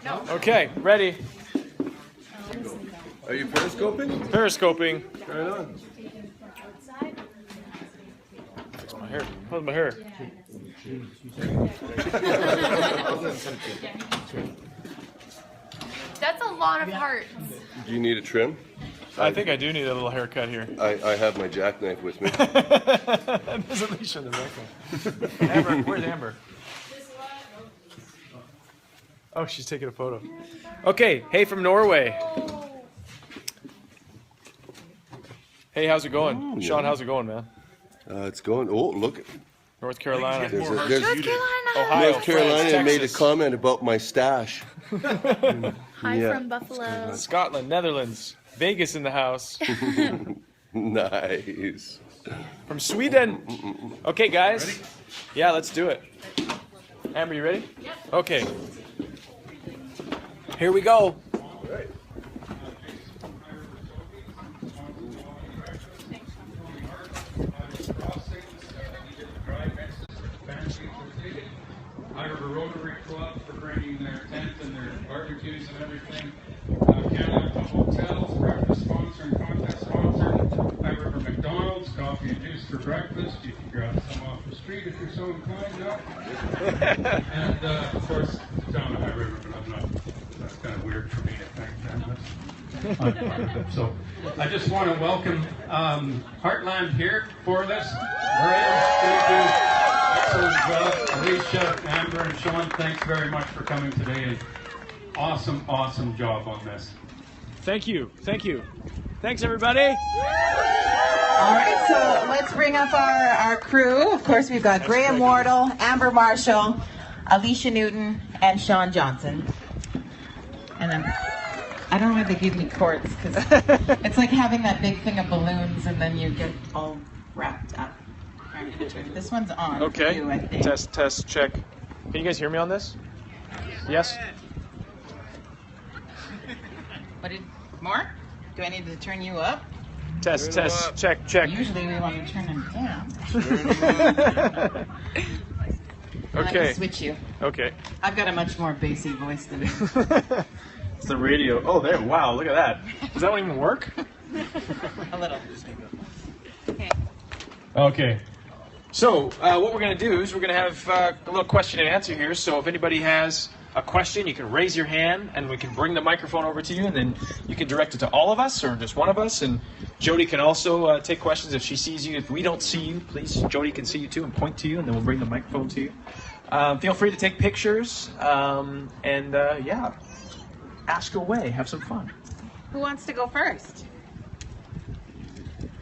No. Okay, ready. Are you periscoping? Periscoping. Right on. Fix my hair. How's my hair? That's a lot of hearts. Do you need a trim? I think I do need a little haircut here. I have my jackknife with me. There's a leash in the back. Amber, where's Amber? Oh, she's taking a photo. Okay, hey from Norway. Hey, how's it going? Oh, Sean, yeah. how's it going, man? It's going. Oh, look. North Carolina. There's North Carolina. Ohio, North Carolina France, made a Texas, comment about my stash. Hi Yeah. from Buffalo. Scotland, Netherlands, Vegas in the house. Nice. From Sweden. Okay, guys. Yeah, let's do it. Amber, you ready? Yep. Okay. Here we go. Iowa Rotary Club for bringing their tent and their barbecues and everything. Canada Hotels, breakfast sponsor and contest sponsor. Iowa River McDonald's, coffee and juice for breakfast. You can grab some off the street if you're so inclined. No? And of course, down at High River, but I'm not. That's kind of weird for me to thank them. I'm part of it. So I just want to welcome Heartland here for this. Graham, thank you. Excellent job. Alicia, Amber, and Sean, thanks very much for coming today. And awesome, awesome job on this. Thank you. Thank you. Thanks, everybody. All right, so let's bring up our crew. Of course, we've got Graham Wardle, Amber Marshall, Alicia Newton, and Sean Johnson. And then, I don't know why they give me cords, because it's like having that big thing of balloons and then you get all wrapped up. This one's on. Okay. Too, I think. Test, check. Can you guys hear me on this? Yes? More? Do I need to turn you up? Test, check. Usually we want to turn them down. I Okay. can switch you. Okay. I've got a much more bassy voice than you. It's the radio. Oh, there. Wow, look at that. Does that one even work? A little. Okay. So, what we're going to do is we're going to have a little question and answer here. So, if anybody has a question, you can raise your hand and we can bring the microphone over to you, and then you can direct it to all of us or just one of us. And Jody can also take questions if she sees you. If we don't see you, please, Jody can see you too and point to you, and then we'll bring the microphone to you. Feel free to take pictures and yeah, ask away, have some fun. Who wants to go first?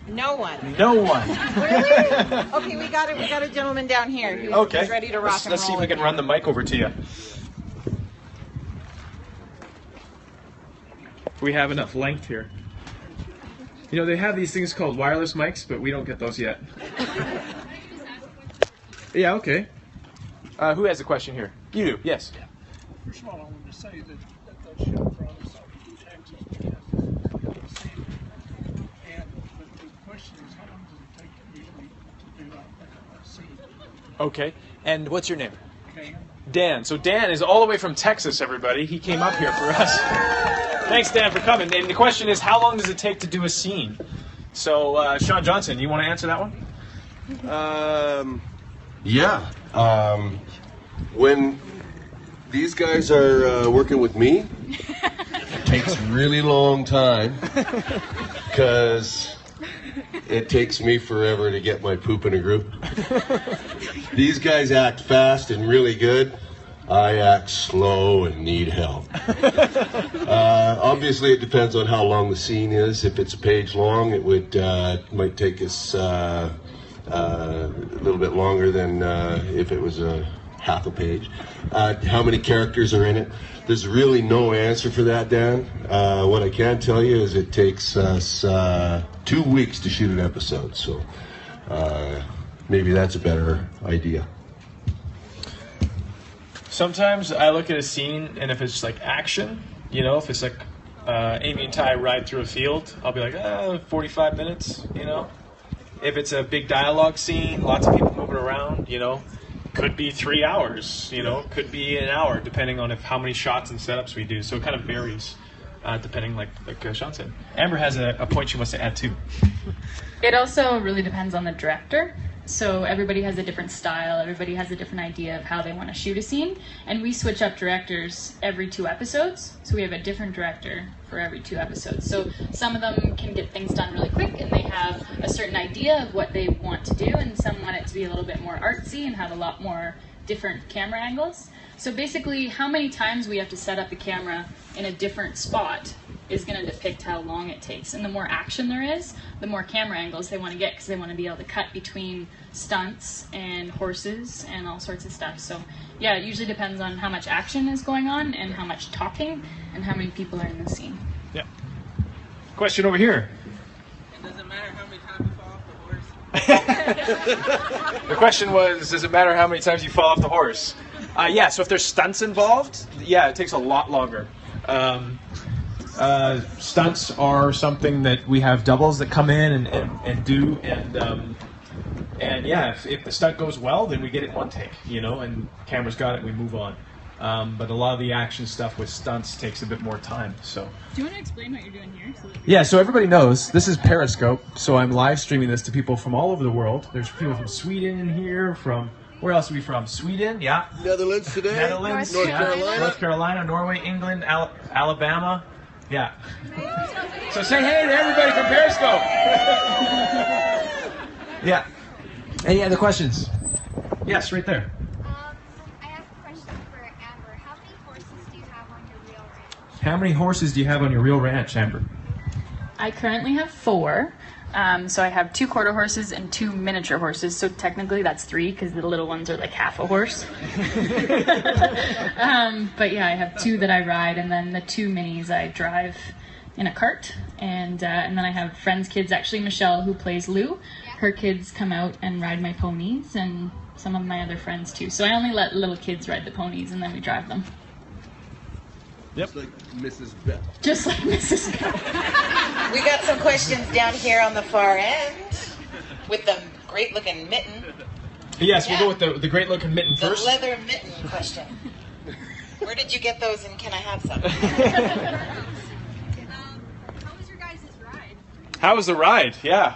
No one. No one. Really? Okay, we got it. We got a gentleman down here who's Okay. ready to rock and Let's see if we can run the mic over to you. We have enough length here. You know, they have these things called wireless mics, but we don't get those yet. Yeah, okay. Who has a question here? You do, yes. Yeah. First of all, I wanted to say that those show brothers are from Texas because the scene. And the question is, how long does it take usually to do a scene? Okay, and what's your name? Okay. Dan. So Dan is all the way from Texas, everybody. He came up here for us. Thanks, Dan, for coming. And the question is, how long does it take to do a scene? So, Sean Johnson, you want to answer that one? Yeah. When these guys are working with me, it takes a really long time because it takes me forever to get my poop in a group. These guys act fast and really good. I act slow and need help. Obviously, it depends on how long the scene is. If it's a page long, it might take us a little bit longer than if it was a half a page. How many characters are in it? There's really no answer for that, Dan. What I can tell you is it takes us 2 weeks to shoot an episode, so maybe that's a better idea. Sometimes I look at a scene, and if it's like action, you know, if it's like Amy and Ty ride through a field, I'll be like, 45 minutes, you know. If it's a big dialogue scene, lots of people moving around, you know, could be 3 hours, you know, could be an hour, depending on how many shots and setups we do. So it kind of varies, depending, like Sean said. Amber has a point she wants to add too. It also really depends on the director. So everybody has a different style, everybody has a different idea of how they want to shoot a scene, and we switch up directors every 2 episodes. So we have a different director for every 2 episodes. So some of them can get things done really quick and they have a certain idea of what they want to do, and some want it to be a little bit more artsy and have a lot more different camera angles. So basically, how many times we have to set up the camera in a different spot is going to depict how long it takes. And the more action there is, the more camera angles they want to get, because they want to be able to cut between stunts and horses and all sorts of stuff. So yeah, it usually depends on how much action is going on and how much talking and how many people are in the scene. Yeah. Question over here. It doesn't matter how many times you fall off the horse. The question was, does it matter how many times you fall off the horse? Yeah, so if there's stunts involved, yeah, it takes a lot longer. Stunts are something that we have doubles that come in and do, and yeah, if the stunt goes well, then we get it in 1 take, you know, and camera's got it, we move on. But a lot of the action stuff with stunts takes a bit more time. So. Do you want to explain what you're doing here? Yeah, so everybody knows this is Periscope. So I'm live streaming this to people from all over the world. There's people from Sweden in here. From where else are we from? Sweden, yeah. Netherlands today. Netherlands, North yeah. Carolina. North Carolina, Norway, England, Alabama. Yeah. So say hey to everybody from Periscope. Yeah. Any other questions? Yes, right there. I have a question for Amber. How many horses do you have on your real ranch? How many horses do you have on your real ranch, Amber? I currently have 4. So I have 2 quarter horses and 2 miniature horses. So technically that's 3 because the little ones are like half a horse. But yeah, I have 2 that I ride, and then the 2 minis I drive in a cart. And then I have friends' kids, actually Michelle, who plays Lou. Her kids come out and ride my ponies, and some of my other friends too. So I only let little kids ride the ponies, and then we drive them. Yep. Like Mrs. Beth. Just like Mrs. Bell. We got some questions down here on the far end with the great-looking mitten. Yes, we'll go with the great-looking mitten The first. leather mitten question. Where did you get those, and can I have some? How was your guys' ride? How was the ride? Yeah.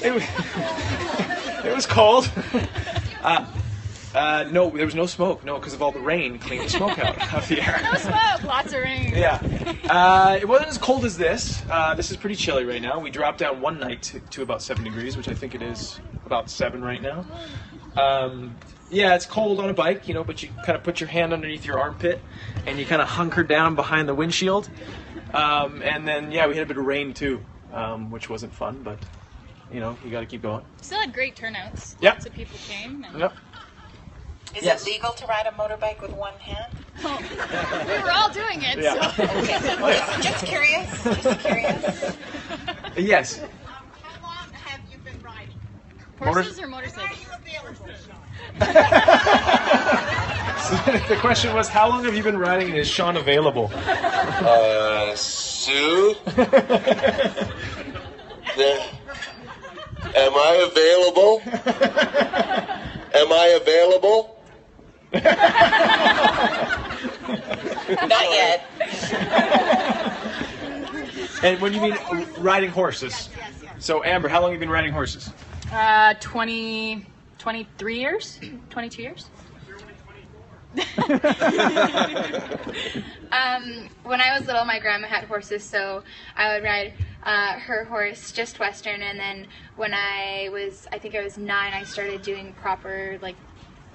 It was cold. No, there was no smoke. No, because of all the rain cleaned the smoke out of the air. No smoke, lots of rain. Yeah. It wasn't as cold as this. This is pretty chilly right now. We dropped down one night to about 7 degrees, which I think it is about 7 right now. Yeah, it's cold on a bike, you know, but you kind of put your hand underneath your armpit and you kind of hunker down behind the windshield. And then, yeah, we had a bit of rain too, which wasn't fun, but, you know, you got to keep going. Still had great turnouts. Yep. Lots of people came. And Yep. Is Yes. it legal to ride a motorbike with one hand? we were all doing it. Yeah. So. Okay, just curious. Just curious. Yes. How long have you been riding? Horses or Are motorcycles? you available? The question was, how long have you been riding and is Sean available? Sue? Am I available? Am I available? Not yet. And when you mean riding horses? So, Amber, how long have you been riding horses? 23 years? 22 years? When I was little, my grandma had horses, so I would ride her horse, just Western, and then when I think I was 9, I started doing proper, like,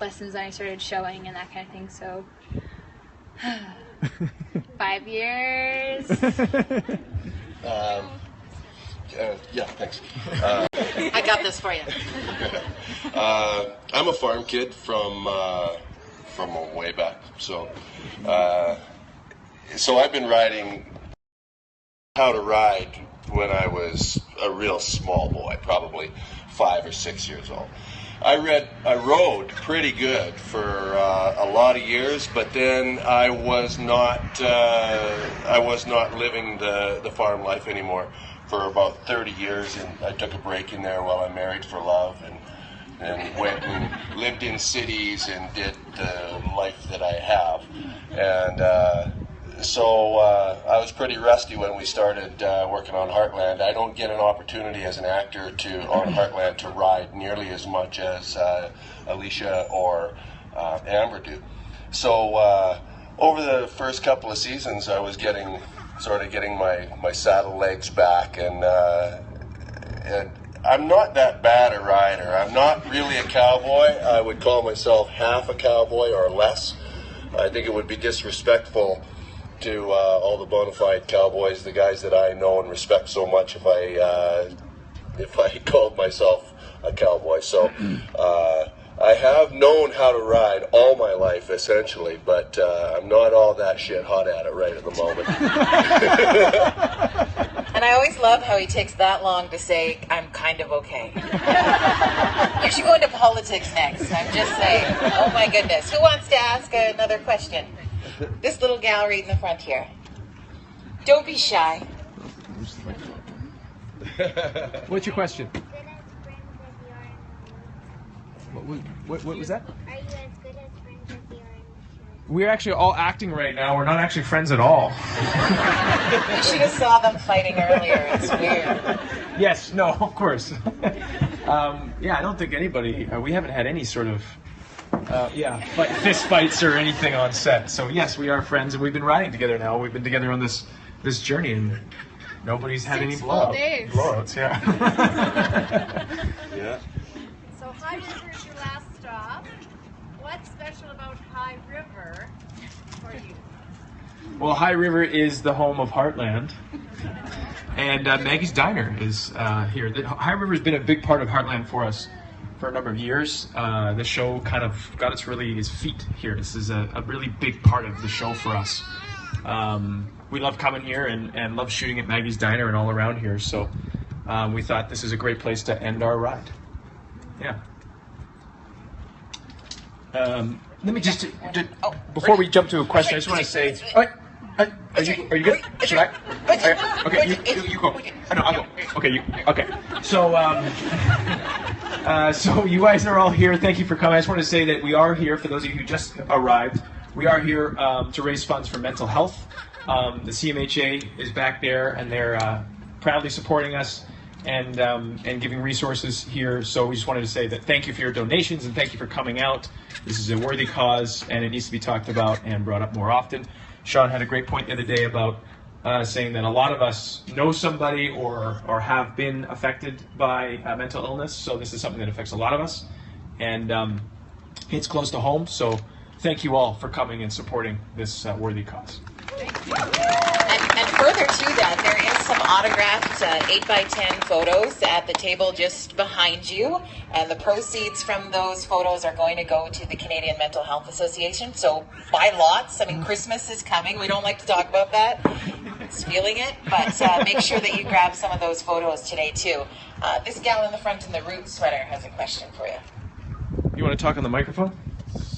lessons, and I started showing and that kind of thing, so 5 years. Yeah, thanks. I got this for you. I'm a farm kid from way back. So I've been riding how to ride when I was a real small boy, probably 5 or 6 years old. I rode pretty good for a lot of years, but then I was not living the farm life anymore for about 30 years, and I took a break in there while I married for love, and and went and lived in cities and did the life that I have. And so I was pretty rusty when we started working on Heartland. I don't get an opportunity as an actor on Heartland to ride nearly as much as Alicia or Amber do. So over the first couple of seasons, I was getting my saddle legs back, and I'm not that bad a rider. I'm not really a cowboy. I would call myself half a cowboy or less. I think it would be disrespectful to all the bona fide cowboys, the guys that I know and respect so much, if I called myself a cowboy. So I have known how to ride all my life, essentially, but I'm not all that shit hot at it right at the moment. And I always love how he takes that long to say, I'm kind of okay. You should go into politics next. I'm just saying. Oh my goodness. Who wants to ask another question? This little gal right in the front here. Don't be shy. What's your question? What was that? Are you as good as friends as you are in the show? We're actually all acting right now. We're not actually friends at all. You should have saw them fighting earlier. It's weird. Yes, no, of course. Yeah, I don't think anybody, we haven't had any sort of, fist fights or anything on set. So yes, we are friends, and we've been riding together now. We've been together on this journey, and nobody's had any blowouts. Yeah. Yeah. So High River is your last stop. What's special about High River for you? Well, High River is the home of Heartland, and Maggie's Diner is here. High River has been a big part of Heartland for us for a number of years. The show kind of got its feet here. This is a really big part of the show for us. We love coming here and love shooting at Maggie's Diner and all around here. So we thought this is a great place to end our ride. Yeah. Let me just before we jump to a question, I just want to say, are you good? Should I? Okay, you go. No, I'll go. Okay, okay. So so you guys are all here. Thank you for coming. I just want to say that we are here for those of you who just arrived. We are here to raise funds for mental health. The CMHA is back there, and they're proudly supporting us and giving resources here. So we just wanted to say that thank you for your donations and thank you for coming out. This is a worthy cause, and it needs to be talked about and brought up more often. Sean had a great point the other day about saying that a lot of us know somebody or have been affected by mental illness. So this is something that affects a lot of us, and it's close to home. So thank you all for coming and supporting this worthy cause. And further to that, there is some autographed 8x10 photos at the table just behind you, and the proceeds from those photos are going to go to the Canadian Mental Health Association. So buy lots. I mean, Christmas is coming. We don't like to talk about that. It's feeling it, but make sure that you grab some of those photos today too. This gal in the front in the Roots sweater has a question for you. You want to talk on the microphone?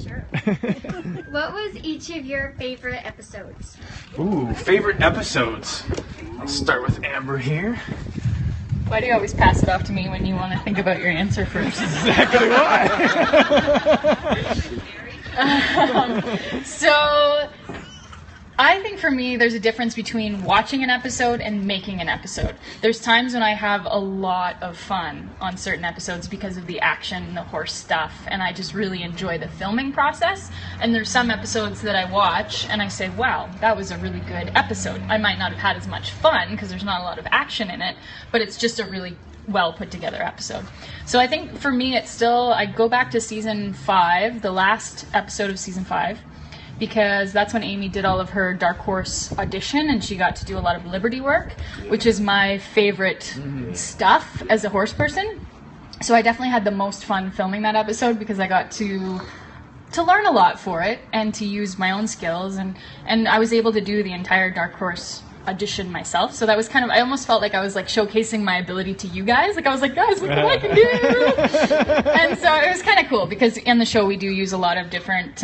Sure. What was each of your favorite episodes? Ooh, favorite episodes. I'll start with Amber here. Why do you always pass it off to me when you want to think about your answer first? Exactly why. So I think for me, there's a difference between watching an episode and making an episode. There's times when I have a lot of fun on certain episodes because of the action, the horse stuff, and I just really enjoy the filming process. And there's some episodes that I watch and I say, wow, that was a really good episode. I might not have had as much fun because there's not a lot of action in it, but it's just a really well put together episode. So I think for me, it's still, I go back to season 5, the last episode of season 5, because that's when Amy did all of her Dark Horse audition and she got to do a lot of Liberty work, which is my favorite stuff as a horse person. So I definitely had the most fun filming that episode because I got to learn a lot for it and to use my own skills, and I was able to do the entire Dark Horse audition myself. So that was kind of, I almost felt like I was like showcasing my ability to you guys. Like I was like, guys, look what I can do. And so it was kind of cool because in the show we do use a lot of different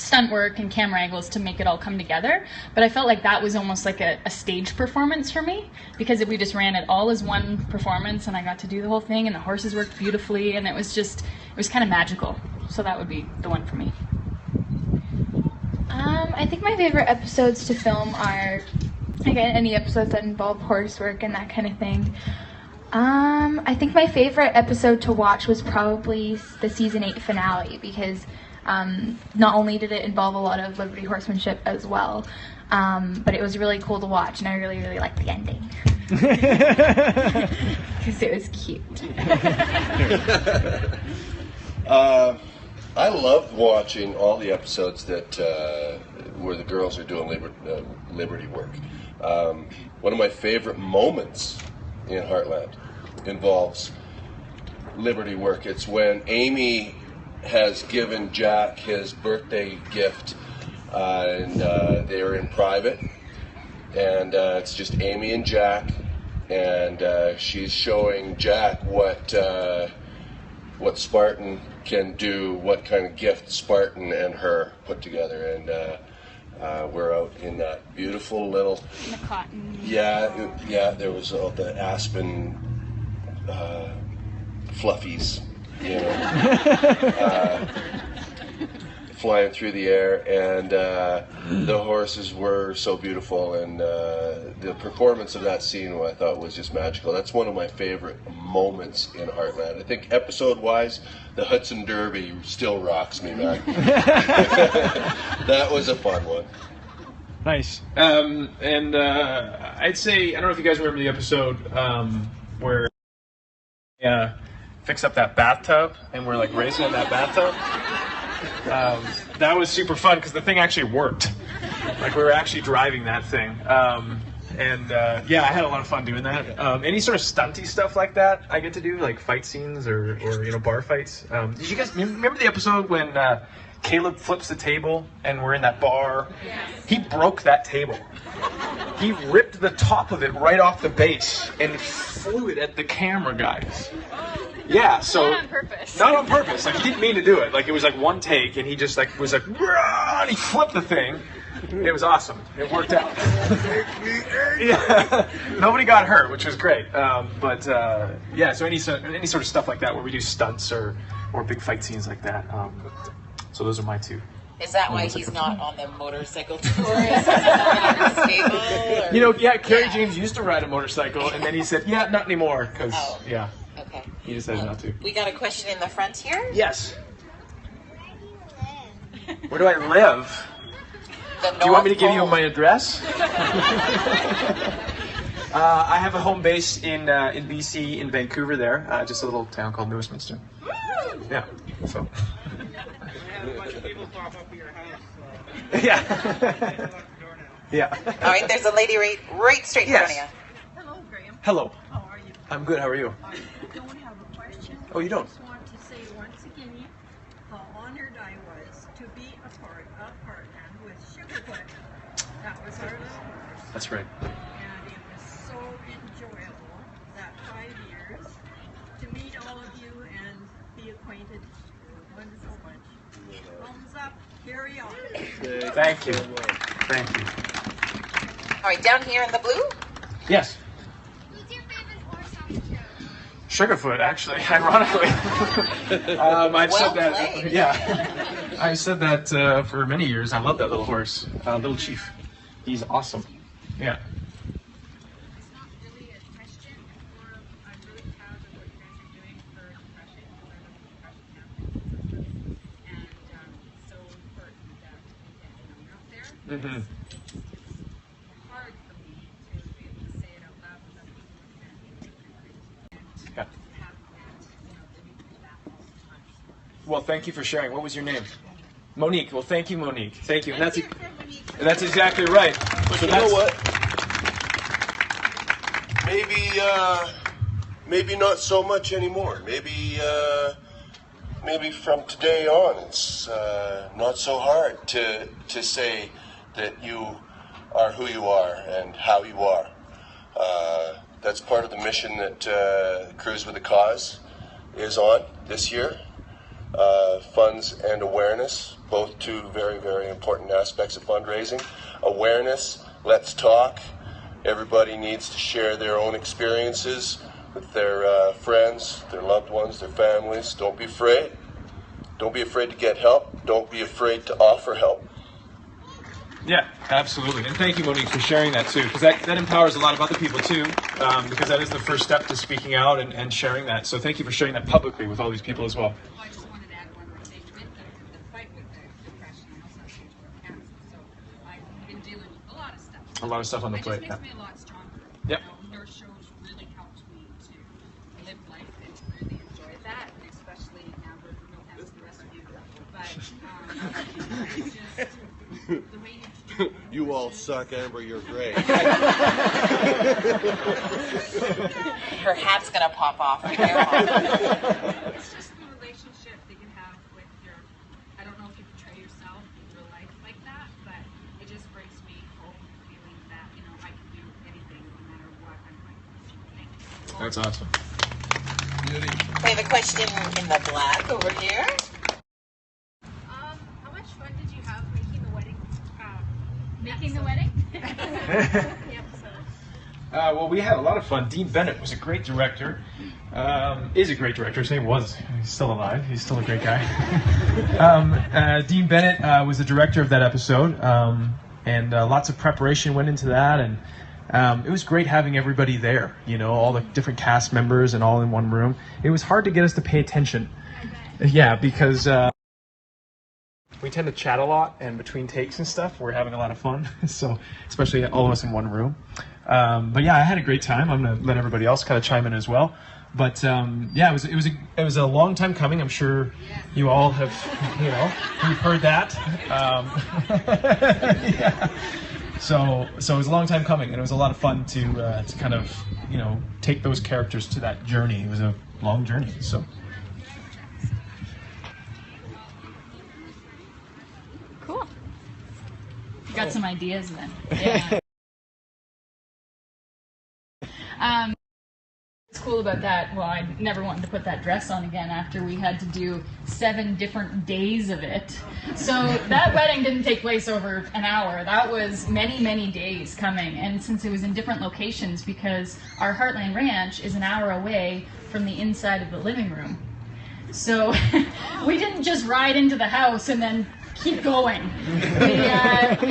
stunt work and camera angles to make it all come together. But I felt like that was almost like a stage performance for me, because if we just ran it all as one performance and I got to do the whole thing and the horses worked beautifully and it was kind of magical. So that would be the one for me. I think my favorite episodes to film are, again, any episodes that involve horse work and that kind of thing. I think my favorite episode to watch was probably the season 8 finale, because not only did it involve a lot of Liberty horsemanship as well, but it was really cool to watch, and I really, really liked the ending. Because it was cute. I loved watching all the episodes that where the girls are doing Liberty work. One of my favorite moments in Heartland involves Liberty work. It's when Amy has given Jack his birthday gift, and they are in private, and it's just Amy and Jack, and she's showing Jack what Spartan can do, what kind of gift Spartan and her put together, and we're out in that beautiful little. The cotton. Yeah. There was all the aspen fluffies, you know, flying through the air, and the horses were so beautiful, and the performance of that scene, I thought, was just magical. That's one of my favorite moments in Heartland. I think episode-wise, the Hudson Derby still rocks me, man. That was a fun one. Nice. I'd say, I don't know if you guys remember the episode where fix up that bathtub and we're like racing in that bathtub. That was super fun because the thing actually worked. Like, we were actually driving that thing. I had a lot of fun doing that. Any sort of stunty stuff like that I get to do, like fight scenes or bar fights. Did you guys remember the episode when Caleb flips the table and we're in that bar? Yes. He broke that table. He ripped the top of it right off the base and flew it at the camera guys. Yeah, so not on purpose. Not on purpose. Like, he didn't mean to do it. Like, it was like one take, and he just was like, and he flipped the thing. It was awesome. It worked out. Yeah, nobody got hurt, which was great. So any sort of stuff like that where we do stunts or big fight scenes like that. So those are my two. Is that why he's not on the motorcycle tour? Is he not stable? Or? Kerry James used to ride a motorcycle, and then he said, yeah, not anymore, because, Okay. He decided not to. We got a question in the front here. Yes. Where do I live? Do you want me to give you my address? I have a home base in BC, in Vancouver there, just a little town called Newestminster. Yeah, so. We have a bunch of people pop up at your house. Yeah. Yeah. All right, there's a lady right straight in front of you. Hello, Graham. Hello. How are you? I'm good, how are you? I don't have a question. Oh, you don't? I just want to say once again how honored I was to be a part of Heartland with Sugarfoot. That was our little horse. That's right. And it was so enjoyable, that 5 years, to meet all of you and be acquainted. Wonderful bunch. Thumbs up, carry on. Thank you. Thank you. All right, down here in the blue. Yes. Who's your favorite horse on the show? Sugarfoot, actually, ironically. I've said that. played. Yeah, I said that for many years. I love that little horse, Little Chief. He's awesome. Yeah. It's not really a question, or I'm really proud of what you guys are doing for depression, because I'm a depression champion, and so important that we get the number out there. Mm-hmm. It's hard for me to be able to say it out loud without people understanding and Yeah. have that, living through that all the time. Well, thank you for sharing. What was your name? Monique. Well, thank you, Monique. Thank you. And that's exactly right. But you know what? Maybe not so much anymore. Maybe from today on, it's not so hard to say that you are who you are and how you are. That's part of the mission that Cruise with a Cause is on this year. funds and awareness, both two very, very important aspects of fundraising. Awareness, let's talk. Everybody needs to share their own experiences with their friends, their loved ones, their families. Don't be afraid. Don't be afraid to get help. Don't be afraid to offer help. Yeah, absolutely. And thank you, Monique, for sharing that too, because that empowers a lot of other people too, because that is the first step to speaking out and sharing that. So thank you for sharing that publicly with all these people as well. I just wanted to add one more thing. With the fight with the depression, I also have stage 4 cancer, so I've been dealing with a lot of stuff. A lot of stuff on the plate. It just makes me a lot stronger. Yep. You know, your shows really helped me to live life and to really enjoy that, and especially now we're no offense to the rest of you, but it's just the way You all suck, Amber, you're great. Her hat's gonna pop off. Be careful. It's just the relationship that you have with your, I don't know if you portray yourself in real life like that, but it just brings me hope, feeling that, you know, I can do anything no matter what I'm going through. That's awesome. We have a question in the black over here. How much fun did you have making the wedding? Making the wedding? Well, we had a lot of fun. Dean Bennett was a great director. Is a great director. His name was. He's still alive. He's still a great guy. Dean Bennett was the director of that episode, and lots of preparation went into that, and it was great having everybody there. You know, all the different cast members and all in one room. It was hard to get us to pay attention. Yeah, because we tend to chat a lot, and between takes and stuff, we're having a lot of fun. So, especially all of us in one room. But yeah, I had a great time. I'm gonna let everybody else kind of chime in as well. But yeah, it was a long time coming. I'm sure you all have, you know, you've heard that. Yeah. So it was a long time coming, and it was a lot of fun to kind of, you know, take those characters to that journey. It was a long journey. So. Cool. You got some ideas then. Yeah. What's cool about that, well, I never wanted to put that dress on again after we had to do 7 different days of it. So that wedding didn't take place over an hour. That was many, many days coming. And since it was in different locations, because our Heartland Ranch is an hour away from the inside of the living room. So we didn't just ride into the house and then keep going. We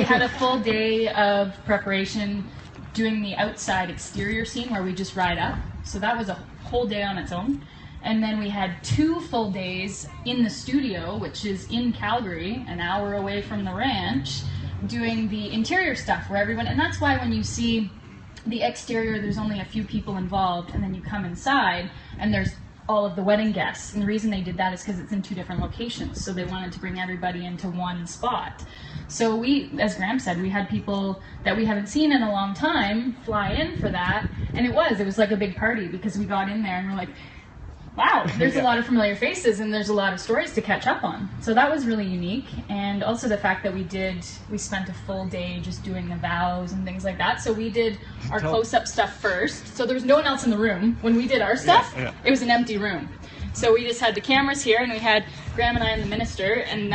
had a full day of preparation doing the outside exterior scene where we just ride up. So that was a whole day on its own. And then we had 2 full days in the studio, which is in Calgary, an hour away from the ranch, doing the interior stuff where everyone, and that's why when you see the exterior, there's only a few people involved, and then you come inside and there's all of the wedding guests. And the reason they did that is because it's in 2 different locations. So they wanted to bring everybody into one spot. So we, as Graham said, we had people that we haven't seen in a long time fly in for that. And it was like a big party because we got in there and we're like, wow, there's a lot of familiar faces and there's a lot of stories to catch up on. So that was really unique. And also the fact that we spent a full day just doing the vows and things like that. So we did our close-up stuff first. So there was no one else in the room. When we did our stuff, it was an empty room. So we just had the cameras here and we had Graham and I and the minister, and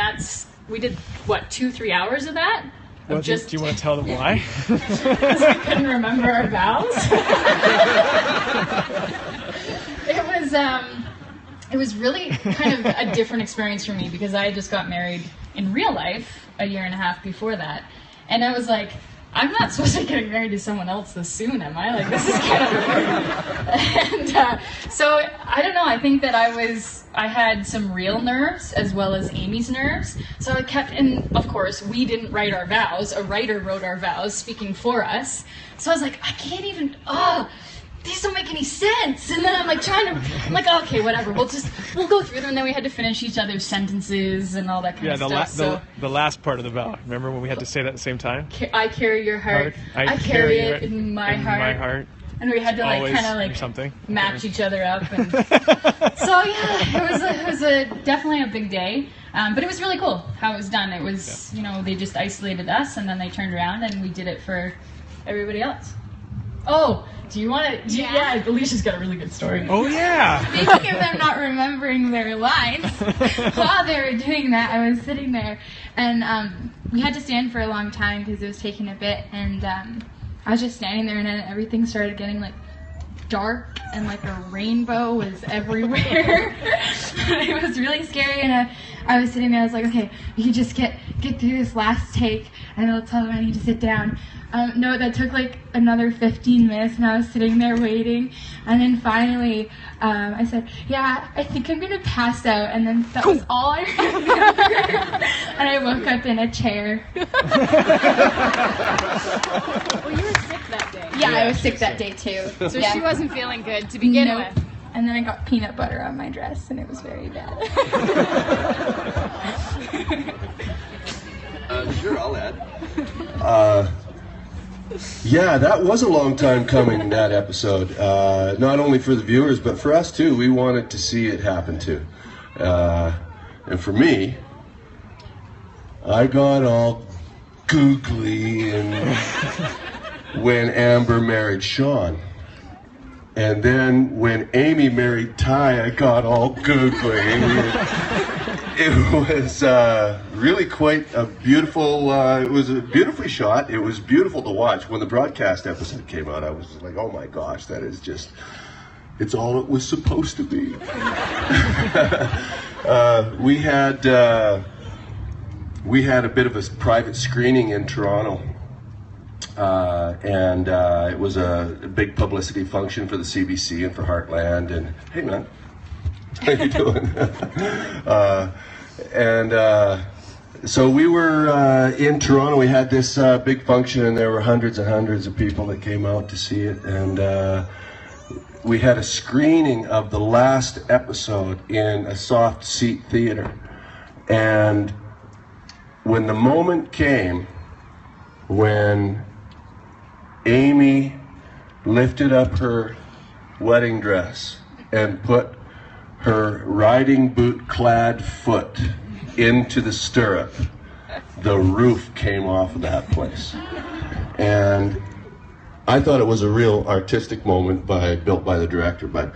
we did, what, 2-3 hours of that? Well, do you want to tell them why? Because we couldn't remember our vows. It was really kind of a different experience for me because I had just got married in real life a year and a half before that. And I was like, I'm not supposed to be getting married to someone else this soon, am I? Like, this is kind of weird. And so, I don't know, I think that I had some real nerves as well as Amy's nerves. So I kept, and of course, we didn't write our vows. A writer wrote our vows, speaking for us. So I was like, I can't even, these don't make any sense. And then I'm like okay, whatever, we'll go through them. And then we had to finish each other's sentences and all that kind of stuff. The last part of the vow. Remember when we had to say that at the same time? I carry your heart. I carry it in my heart. And we had to match each other up. And so yeah, it was definitely a big day. But it was really cool how it was done. It was, they just isolated us and then they turned around and we did it for everybody else. Oh, Do you want to? Yeah, Alicia's got a really good story. Oh yeah. Speaking of them not remembering their lines, while they were doing that, I was sitting there, and we had to stand for a long time because it was taking a bit, and I was just standing there, and then everything started getting like dark, and like a rainbow was everywhere. It was really scary, and I was sitting there. I was like, okay, we can just get through this last take, and I'll tell them I need to sit down. No, that took like another 15 minutes, and I was sitting there waiting, and then finally I said, yeah, I think I'm gonna pass out, and then that was all I remember. And I woke up in a chair. Well, you were sick that day. Yeah, I was sick that day too. So she wasn't feeling good to begin with. And then I got peanut butter on my dress, and it was very bad. Sure, I'll add. Yeah, that was a long time coming, that episode. Not only for the viewers, but for us too. We wanted to see it happen too. And for me, I got all googly and when Amber married Sean. And then when Amy married Ty, I got all googly. It was really quite a beautiful, it was beautifully shot. It was beautiful to watch. When the broadcast episode came out, I was like, oh my gosh, that is just, it's all it was supposed to be. We had a bit of a private screening in Toronto. And it was a big publicity function for the CBC and for Heartland. And hey, man, how you doing? So we were in Toronto. We had this big function, and there were hundreds and hundreds of people that came out to see it. And we had a screening of the last episode in a soft seat theater. And when the moment came when Amy lifted up her wedding dress and put her riding boot clad foot into the stirrup, the roof came off of that place. And I thought it was a real artistic moment built by the director, but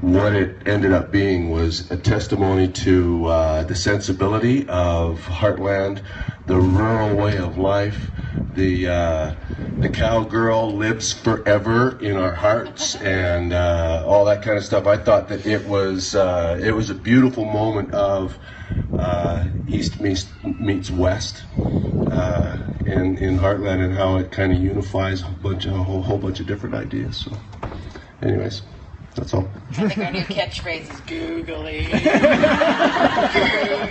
what it ended up being was a testimony to the sensibility of Heartland, the rural way of life. The cowgirl lives forever in our hearts, and all that kind of stuff. I thought that it was a beautiful moment of East meets West in Heartland, and how it kind of unifies a whole bunch of different ideas. So, anyways, that's all. I think our new catchphrase is googly.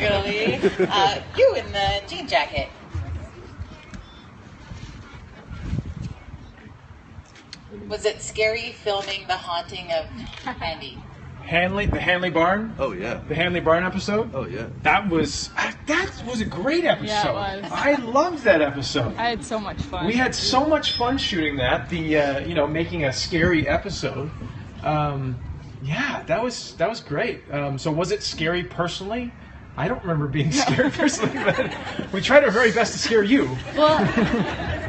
Googly. You in the jean jacket. Was it scary filming The Haunting of Handy? The Hanley Barn? Oh yeah. The Hanley Barn episode? Oh yeah. That was a great episode. Yeah, it was. I loved that episode. I had so much fun. We had so much fun shooting that. Making a scary episode. Yeah, that was great. So was it scary personally? I don't remember being scared personally, but we tried our very best to scare you. Well,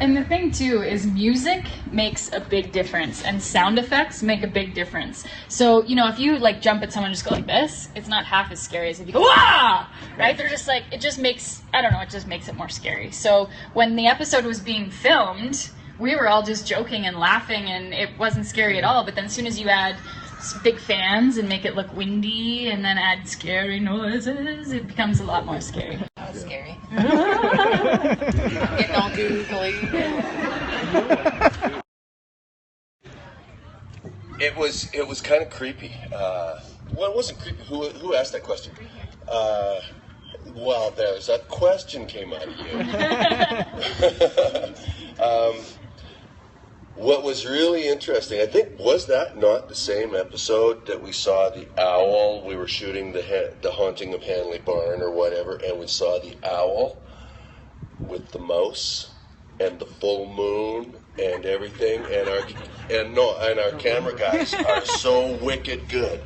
and the thing too is music makes a big difference, and sound effects make a big difference. So, if you like jump at someone and just go like this, it's not half as scary as if you go, "Wah!" Right? They're just like, it just makes it more scary. So when the episode was being filmed, we were all just joking and laughing, and it wasn't scary at all. But then as soon as you add big fans and make it look windy and then add scary noises, it becomes a lot more scary. That was scary. Getting all googly. It was kind of creepy. Well, it wasn't creepy. Who asked that question? Well, there's that question came out of you. What was really interesting, I think, was that not the same episode that we saw the owl? We were shooting the Haunting of Hanley Barn or whatever, and we saw the owl with the mouse and the full moon and everything, and our camera guys are so wicked good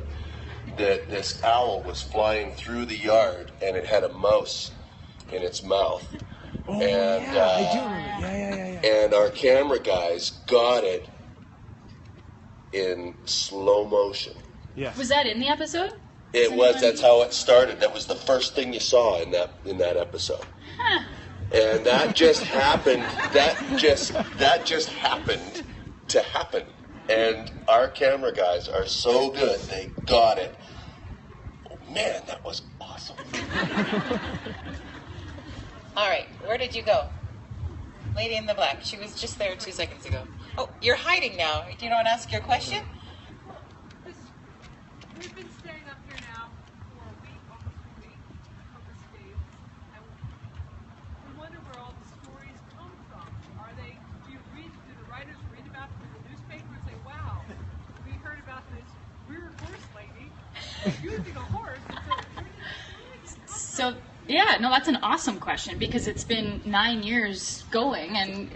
that this owl was flying through the yard and it had a mouse in its mouth. Oh, and I do remember. Yeah. And our camera guys got it in slow motion. Yeah. Was that in the episode? It was. That's how it started. That was the first thing you saw in that episode. Huh. And that just happened. That just happened to happen. And our camera guys are so good. They got it. Oh, man, that was awesome. All right, where did you go? Lady in the black. She was just there 2 seconds ago. Oh, you're hiding now. Do you want to ask your question? We've been staying up here now for a week, almost a week, a couple of days, and we wonder where all the stories come from. Do the writers read about them in the newspaper and say, wow, we heard about this weird horse lady using a horse, and so where did the stories come from? Yeah, no, that's an awesome question because it's been 9 years going, and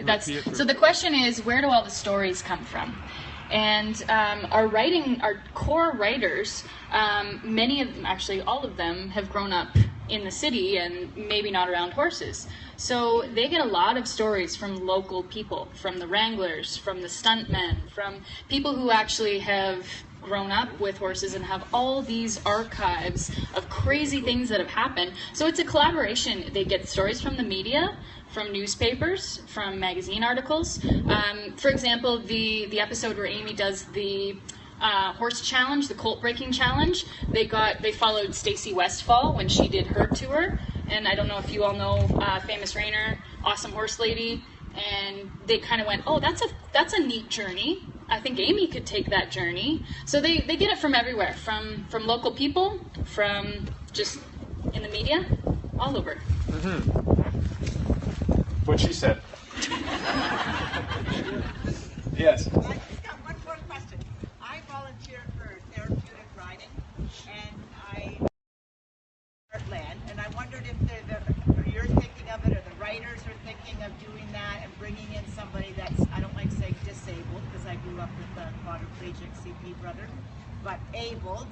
so the question is, where do all the stories come from? And our core writers, many of them, actually all of them, have grown up in the city and maybe not around horses. So they get a lot of stories from local people, from the wranglers, from the stuntmen, from people who actually have grown up with horses and have all these archives of crazy things that have happened. So it's a collaboration. They get stories from the media, from newspapers, from magazine articles. For example, the episode where Amy does the horse challenge, the colt breaking challenge, they followed Stacey Westfall when she did her tour. And I don't know if you all know Famous Rainer, Awesome Horse Lady, and they kind of went, oh, that's a neat journey. I think Amy could take that journey. So they get it from everywhere, from local people, from just in the media, all over. Mm-hmm. What she said. Yes. I just got one more question. I volunteer for therapeutic riding, and I Heartland, and I wondered if you're thinking of it, or the writers are thinking of doing that and bringing in somebody that's, I don't like saying disabled because I grew up with a quadriplegic CP brother, but abled,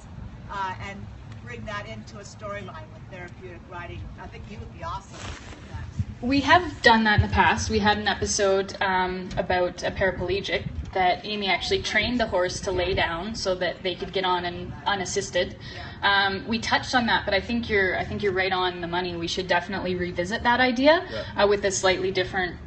and bring that into a storyline with therapeutic riding. I think you would be awesome with that. We have done that in the past. We had an episode about a paraplegic that Amy actually trained the horse to lay down so that they could get on and unassisted. We touched on that, but I think you're right on the money. We should definitely revisit that idea with a slightly different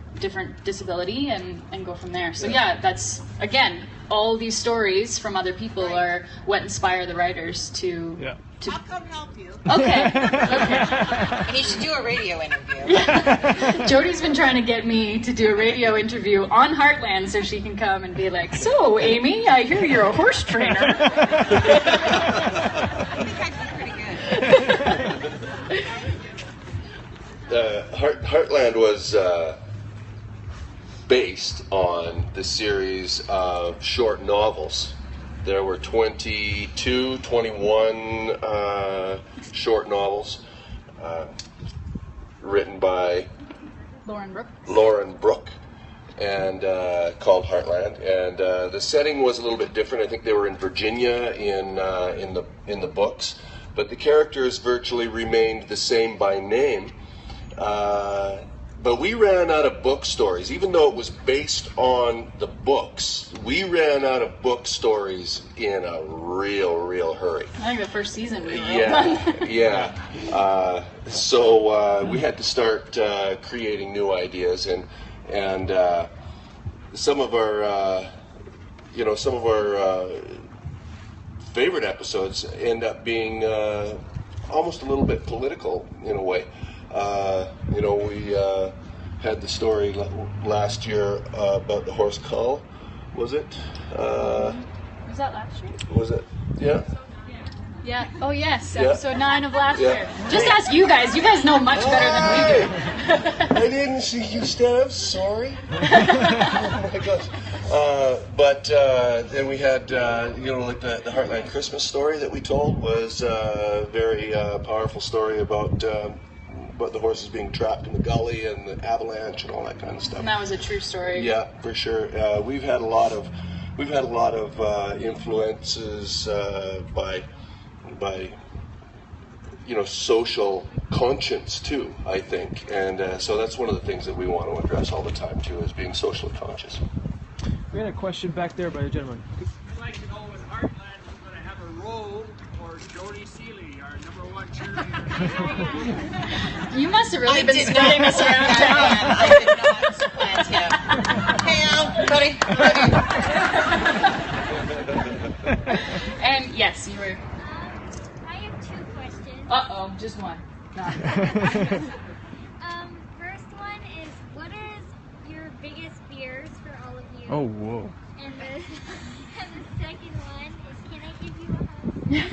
disability and go from there. So yeah, that's again, all these stories from other people are what inspire the writers to. Yeah. I'll come help you. Okay. And you should do a radio interview. Jody's been trying to get me to do a radio interview on Heartland so she can come and be like, so Amy, I hear you're a horse trainer. I think I did pretty good. Heartland was based on the series of short novels. There were 21 short novels written by Lauren Brooke and called Heartland. And the setting was a little bit different. I think they were in Virginia in the books, but the characters virtually remained the same by name. But we ran out of book stories, even though it was based on the books. We ran out of book stories in a real hurry. I think the first season we were done. So we had to start creating new ideas, and some of our favorite episodes end up being almost a little bit political in a way. We had the story last year about the horse cull. Was it? Was that last year? Was it? Yeah. Yeah. Oh yes. Yeah. Episode 9 of last year. Just ask you guys. You guys know much better than we do. I didn't see you stand up. Sorry. Oh my gosh. But then we had, like the Heartland Christmas story that we told was a very powerful story about the horses being trapped in the gully and the avalanche and all that kind of stuff. And that was a true story. Yeah, for sure. We've had a lot of influences by social conscience too, I think, and so that's one of the things that we want to address all the time too, is being socially conscious. We had a question back there by the gentleman. Like Seeley, our #1 cheerleader. You must have really been spreading us around town. I did not supplant him. Hey, Al, buddy. And yes, you were. I have 2 questions. Uh-oh, just one. First one is, what is your biggest fears for all of you? Oh, whoa. And the second one is, can I give you a hug?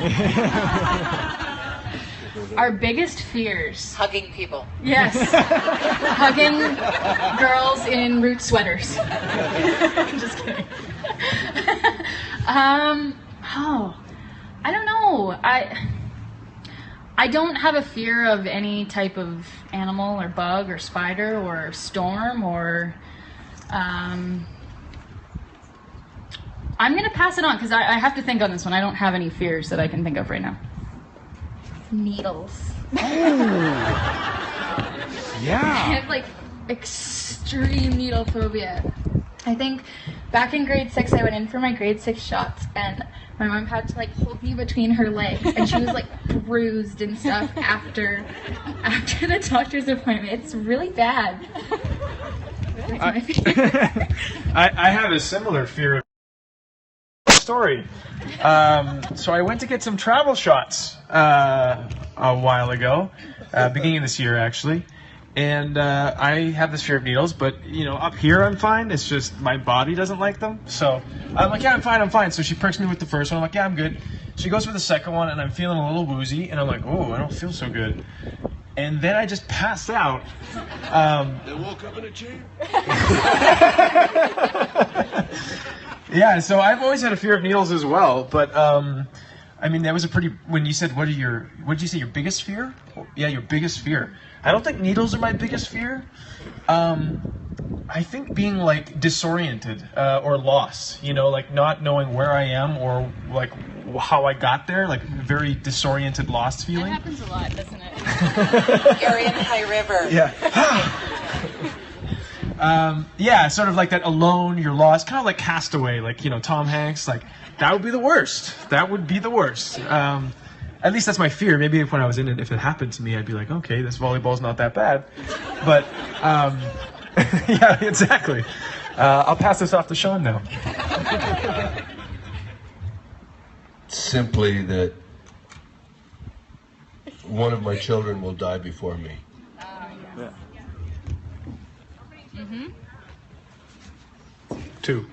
Our biggest fears. Hugging people. Yes. Hugging girls in root sweaters. Just kidding. I don't know. I don't have a fear of any type of animal or bug or spider or storm or I'm gonna pass it on because I have to think on this one. I don't have any fears that I can think of right now. Needles. Yeah. I have like extreme needle phobia. I think back in grade 6 I went in for my grade 6 shots and my mom had to like hold me between her legs and she was like bruised and stuff after the doctor's appointment. It's really bad. That's my fear. I have a similar fear of story. So I went to get some travel shots a while ago, beginning of this year actually, and I have this fear of needles. But up here I'm fine. It's just my body doesn't like them. So I'm like, yeah, I'm fine. So she pricks me with the first one. I'm like, yeah, I'm good. She goes with the second one, and I'm feeling a little woozy, and I'm like, oh, I don't feel so good. And then I just passed out. They woke up in a chair. Yeah, so I've always had a fear of needles as well, but I mean, that was a pretty. When you said, what did you say? Your biggest fear? Yeah, your biggest fear. I don't think needles are my biggest fear. I think being like disoriented or lost. Like not knowing where I am or like how I got there. Like very disoriented, lost feeling. That happens a lot, doesn't it? Area in High River. Yeah. Yeah, sort of like that alone, you're lost, kind of like Castaway, like, Tom Hanks, like, that would be the worst. That would be the worst. At least that's my fear. Maybe when I was in it, if it happened to me, I'd be like, okay, this volleyball's not that bad. But, yeah, exactly. I'll pass this off to Sean now. Simply that one of my children will die before me. Yeah. Mm-hmm. 2.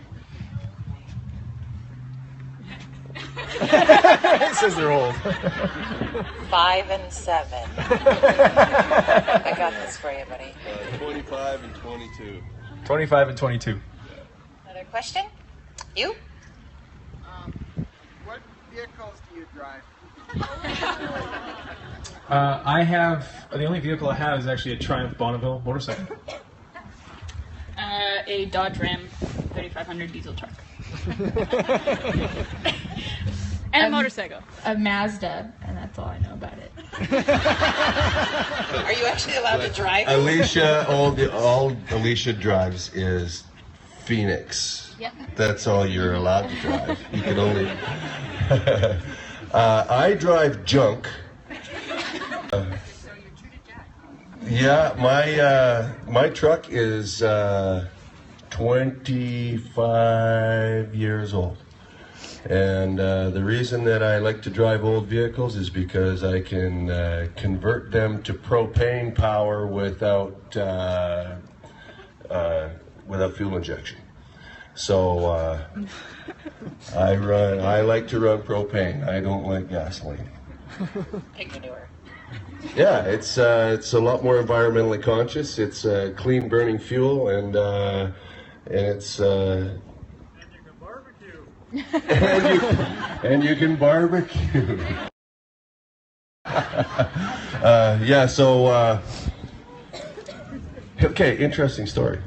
It says they're old. 5 and 7. I got this for you, buddy. 25 and 22. 25 and 22. Another question? You? What vehicles do you drive? The only vehicle I have is actually a Triumph Bonneville motorcycle. A Dodge Ram 3500 diesel truck. And a motorcycle. A Mazda, and that's all I know about it. Are you actually allowed to drive? Alicia, all Alicia drives is Phoenix. Yep. That's all you're allowed to drive. You can only. I drive junk. Yeah, my truck is 25 years old. And the reason that I like to drive old vehicles is because I can convert them to propane power without fuel injection. So I like to run propane. I don't like gasoline. Pig manure. Yeah, it's a lot more environmentally conscious. It's clean burning fuel, and it's and you can barbecue. Yeah. So okay, interesting story.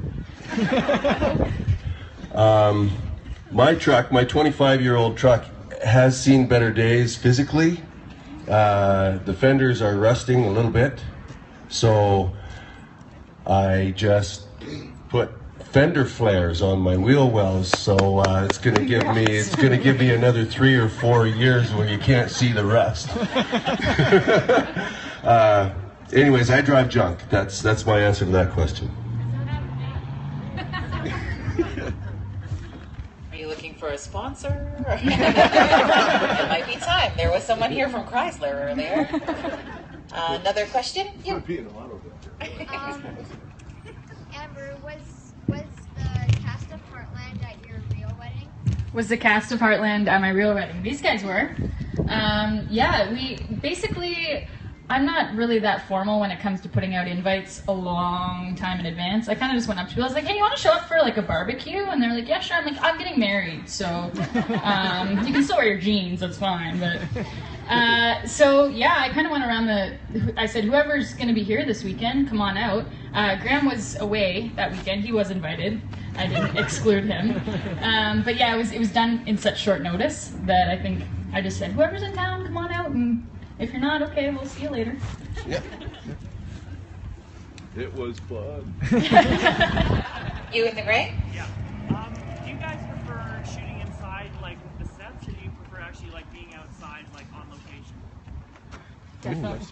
My truck, my 25-year-old truck, has seen better days physically. The fenders are rusting a little bit, so I just put fender flares on my wheel wells, so it's going to give me another 3 or 4 years where you can't see the rest. Anyways, I drive junk. That's my answer to that question. Are you looking for a sponsor? It might be time. There was someone here from Chrysler earlier. Another question? Could be an auto Amber, was the cast of Heartland at your real wedding? Was the cast of Heartland at my real wedding? These guys were. Yeah, we basically, I'm not really that formal when it comes to putting out invites a long time in advance. I kind of just went up to people. I was like, hey, you want to show up for like a barbecue? And they're like, yeah, sure. I'm like, I'm getting married, so you can still wear your jeans. That's fine. But so yeah, I kind of went around I said, whoever's going to be here this weekend, come on out. Graham was away that weekend. He was invited. I didn't exclude him. But yeah, it was done in such short notice that I think I just said, whoever's in town, come on out, and if you're not, okay, we'll see you later. Yep. It was fun. You and the Gray? Yeah. Do you guys prefer shooting inside, like with the sets, or do you prefer actually like being outside, like on location?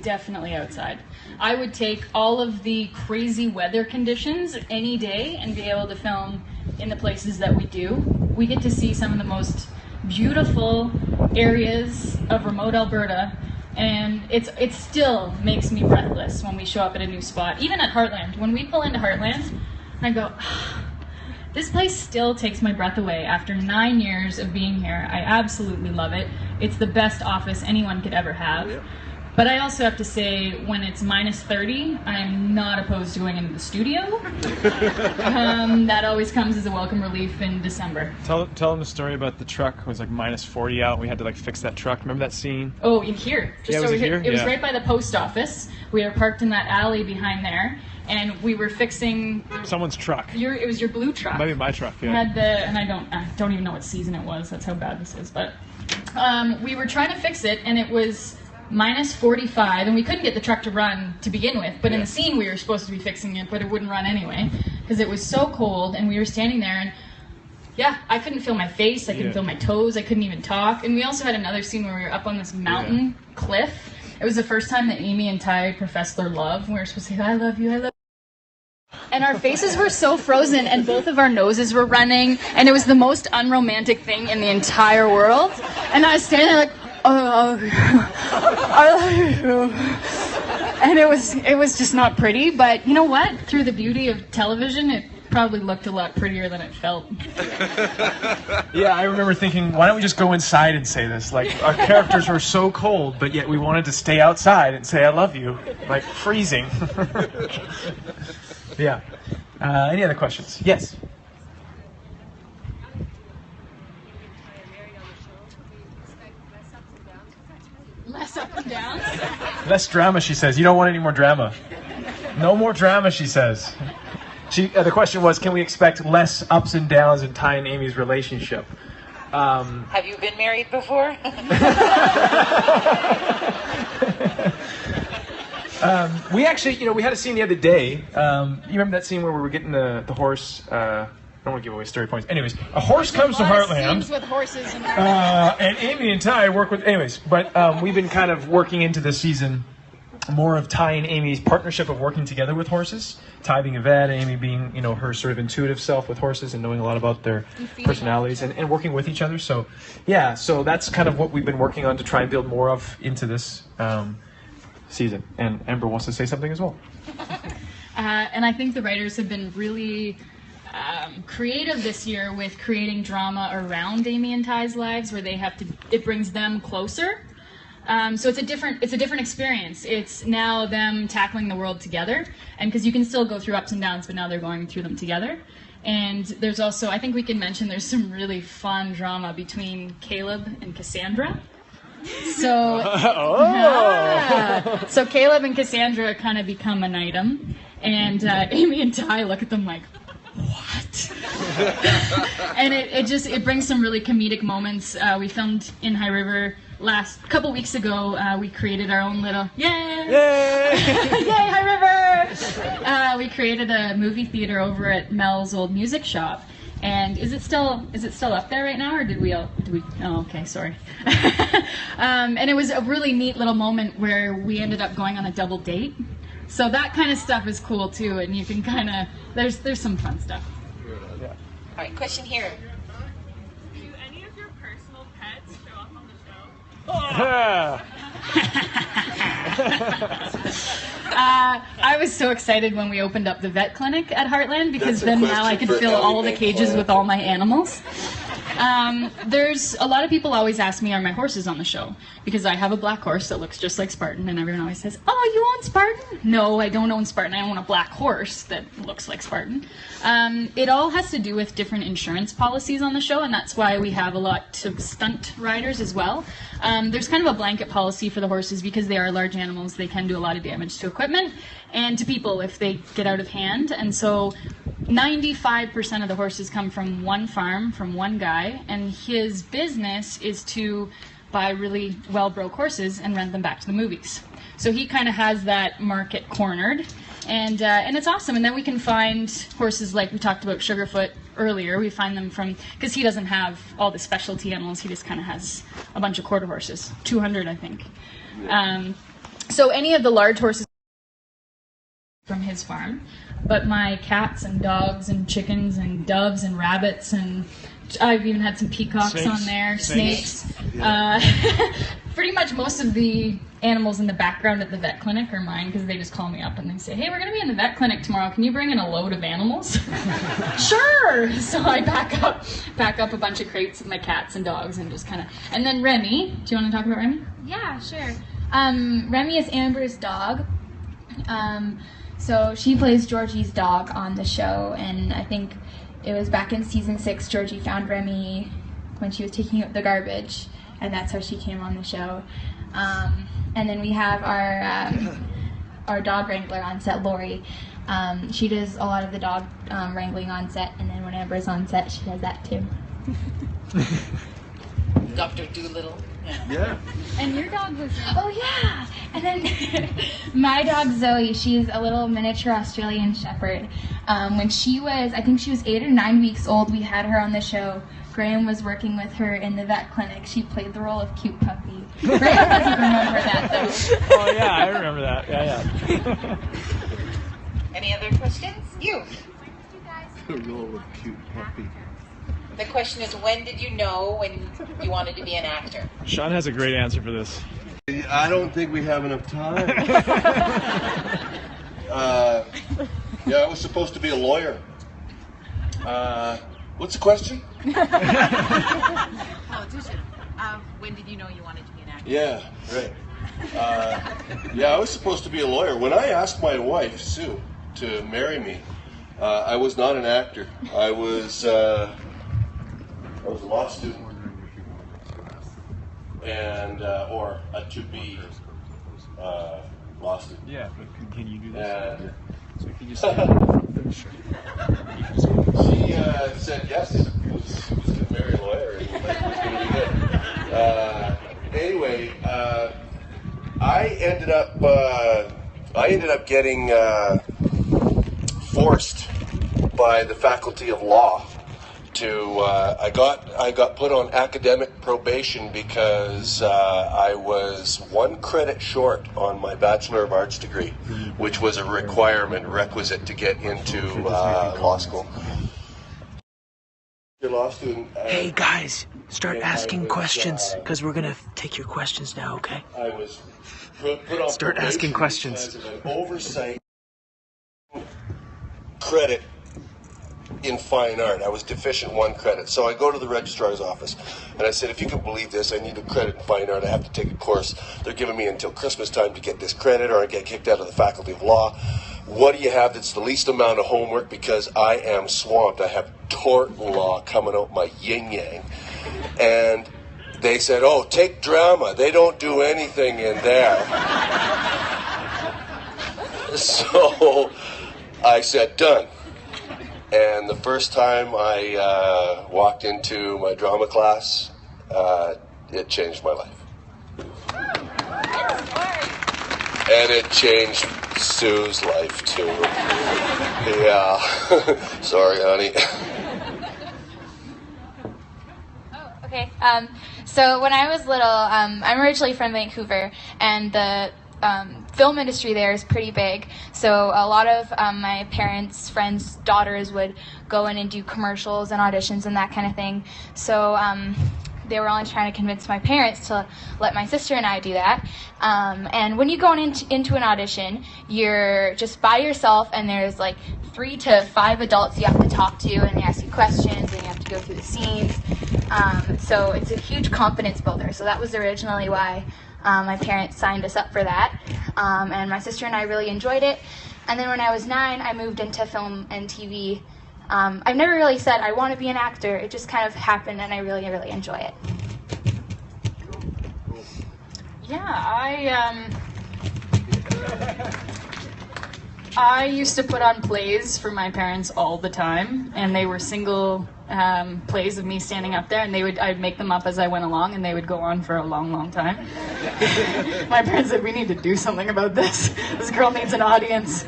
Definitely outside. I would take all of the crazy weather conditions any day and be able to film in the places that we do. We get to see some of the most beautiful areas of remote Alberta, and it still makes me breathless when we show up at a new spot. Even at Heartland, when we pull into Heartland, I go, this place still takes my breath away after 9 years of being here. I absolutely love it. It's the best office anyone could ever have. But I also have to say, when it's minus 30, I'm not opposed to going into the studio. That always comes as a welcome relief in December. Tell them the story about the truck. It was like minus 40 out. We had to like fix that truck. Remember that scene? Oh, in here. Just was over it here? It was right by the post office. We were parked in that alley behind there, and we were fixing someone's truck. It was your blue truck. Maybe my truck. Yeah. And I don't even know what season it was. That's how bad this is. But we were trying to fix it, and it was minus 45, and we couldn't get the truck to run to begin with, but in the scene we were supposed to be fixing it, but it wouldn't run anyway because it was so cold, and we were standing there, and yeah, I couldn't feel my face, I couldn't feel my toes, I couldn't even talk. And we also had another scene where we were up on this mountain cliff. It was the first time that Amy and Ty professed their love, and we were supposed to say, I love you, I love you. And our faces were so frozen, and both of our noses were running, and it was the most unromantic thing in the entire world. And I was standing there like, oh, I love you. And it was just not pretty, but you know what? Through the beauty of television, it probably looked a lot prettier than it felt. Yeah, I remember thinking, why don't we just go inside and say this? Like, our characters were so cold, but yet we wanted to stay outside and say I love you, like freezing. Yeah. Any other questions? Yes. Less up and downs? Less drama, she says. You don't want any more drama. No more drama, she says. The question was, can we expect less ups and downs in Ty and Amy's relationship? Have you been married before? We actually, we had a scene the other day. You remember that scene where we were getting the horse? I don't want to give away story points. Anyways, a horse comes to Heartland. Scenes with horses and Amy and Ty work with. Anyways, but we've been kind of working into this season more of Ty and Amy's partnership of working together with horses. Ty being a vet, Amy being, her sort of intuitive self with horses and knowing a lot about their personalities and working with each other. So, yeah, so that's kind of what we've been working on to try and build more of into this season. And Amber wants to say something as well. And I think the writers have been really creative this year with creating drama around Amy and Ty's lives, where it brings them closer. So it's a different experience. It's now them tackling the world together, and because you can still go through ups and downs, but now they're going through them together. And there's also, I think we can mention, there's some really fun drama between Caleb and Cassandra. So, so Caleb and Cassandra kind of become an item, and Amy and Ty look at them like, what? And it brings some really comedic moments. We filmed in High River couple weeks ago. We created our own little yay High River. We created a movie theater over at Mel's old music shop. And is it still up there right now, or did we? Oh, okay, sorry. And it was a really neat little moment where we ended up going on a double date. So that kind of stuff is cool too, and you can kind of there's some fun stuff. All right, question here. Do any of your personal pets show up on the show? I was so excited when we opened up the vet clinic at Heartland because then now I could fill all the cages with all my animals. There's a lot of people always ask me, are my horses on the show? Because I have a black horse that looks just like Spartan, and everyone always says, oh, you own Spartan? No, I don't own Spartan. I own a black horse that looks like Spartan. It all has to do with different insurance policies on the show, and that's why we have a lot of stunt riders as well. There's kind of a blanket policy for the horses because they are large animals. They can do a lot of damage to equipment and to people if they get out of hand. And so 95% of the horses come from one farm, from one guy, and his business is to buy really well-broke horses and rent them back to the movies. So he kind of has that market cornered, and it's awesome. And then we can find horses like we talked about Sugarfoot earlier. We find them from, because he doesn't have all the specialty animals, he just kind of has a bunch of quarter horses, 200 I think. So any of the large horses from his farm, but my cats and dogs and chickens and doves and rabbits, and I've even had some peacocks on there, snakes. Pretty much most of the animals in the background at the vet clinic are mine because they just call me up and they say, hey, we're going to be in the vet clinic tomorrow. Can you bring in a load of animals? Sure! So I back up a bunch of crates of my cats and dogs and just kind of... And then Remy, do you want to talk about Remy? Yeah, sure. Remy is Amber's dog. So she plays Georgie's dog on the show, and I think it was back in season 6, Georgie found Remy when she was taking out the garbage, and that's how she came on the show. And then we have our dog wrangler on set, Lori. She does a lot of the dog wrangling on set, and then when Amber's on set, she does that too. Dr. Doolittle. Yeah. And your dog was... Oh, yeah! And then my dog, Zoe, she's a little miniature Australian Shepherd. When she was, I think she was 8 or 9 weeks old, we had her on the show. Graham was working with her in the vet clinic. She played the role of cute puppy. Graham doesn't remember that, though. Oh, yeah, I remember that. Yeah. Any other questions? You. The role of cute puppy. The question is, when did you know when you wanted to be an actor? Sean has a great answer for this. I don't think we have enough time. Yeah, I was supposed to be a lawyer. What's the question? Politician. When did you know you wanted to be an actor? Yeah, right. Yeah, I was supposed to be a lawyer. When I asked my wife, Sue, to marry me, I was not an actor. I was a law student, and or a to-be law student. Yeah, but can you do this? So if you just She said yes. She was going to marry a lawyer, and life was going to be good. Anyway, I ended up getting forced by the faculty of law to I got put on academic probation because I was 1 credit short on my Bachelor of Arts degree, which was a requisite to get into law school. Your law student. Hey guys, start asking questions because we're gonna take your questions now, okay? I was put on Start asking questions. because of an oversight credit in fine art. I was deficient 1 credit. So I go to the registrar's office and I said, if you can believe this, I need a credit in fine art. I have to take a course. They're giving me until Christmas time to get this credit or I get kicked out of the faculty of law. What do you have that's the least amount of homework? Because I am swamped. I have tort law coming out my yin-yang. And they said, oh, take drama. They don't do anything in there. So I said, done. And the first time I walked into my drama class, it changed my life. And it changed Sue's life too. Yeah. Sorry, honey. Okay. So when I was little, I'm originally from Vancouver, and the film industry there is pretty big. So a lot of my parents' friends' daughters would go in and do commercials and auditions and that kind of thing. So they were only trying to convince my parents to let my sister and I do that. And when you go into an audition, you're just by yourself, and there's like 3 to 5 adults you have to talk to, and they ask you questions, and you have to go through the scenes. So it's a huge confidence builder. So that was originally why my parents signed us up for that. And my sister and I really enjoyed it. And then when I was 9, I moved into film and TV. I've never really said I want to be an actor. It just kind of happened, and I really, really enjoy it. Yeah, I used to put on plays for my parents all the time, and they were single plays of me standing up there, and I'd make them up as I went along, and they would go on for a long, long time. My parents said, we need to do something about this. This girl needs an audience.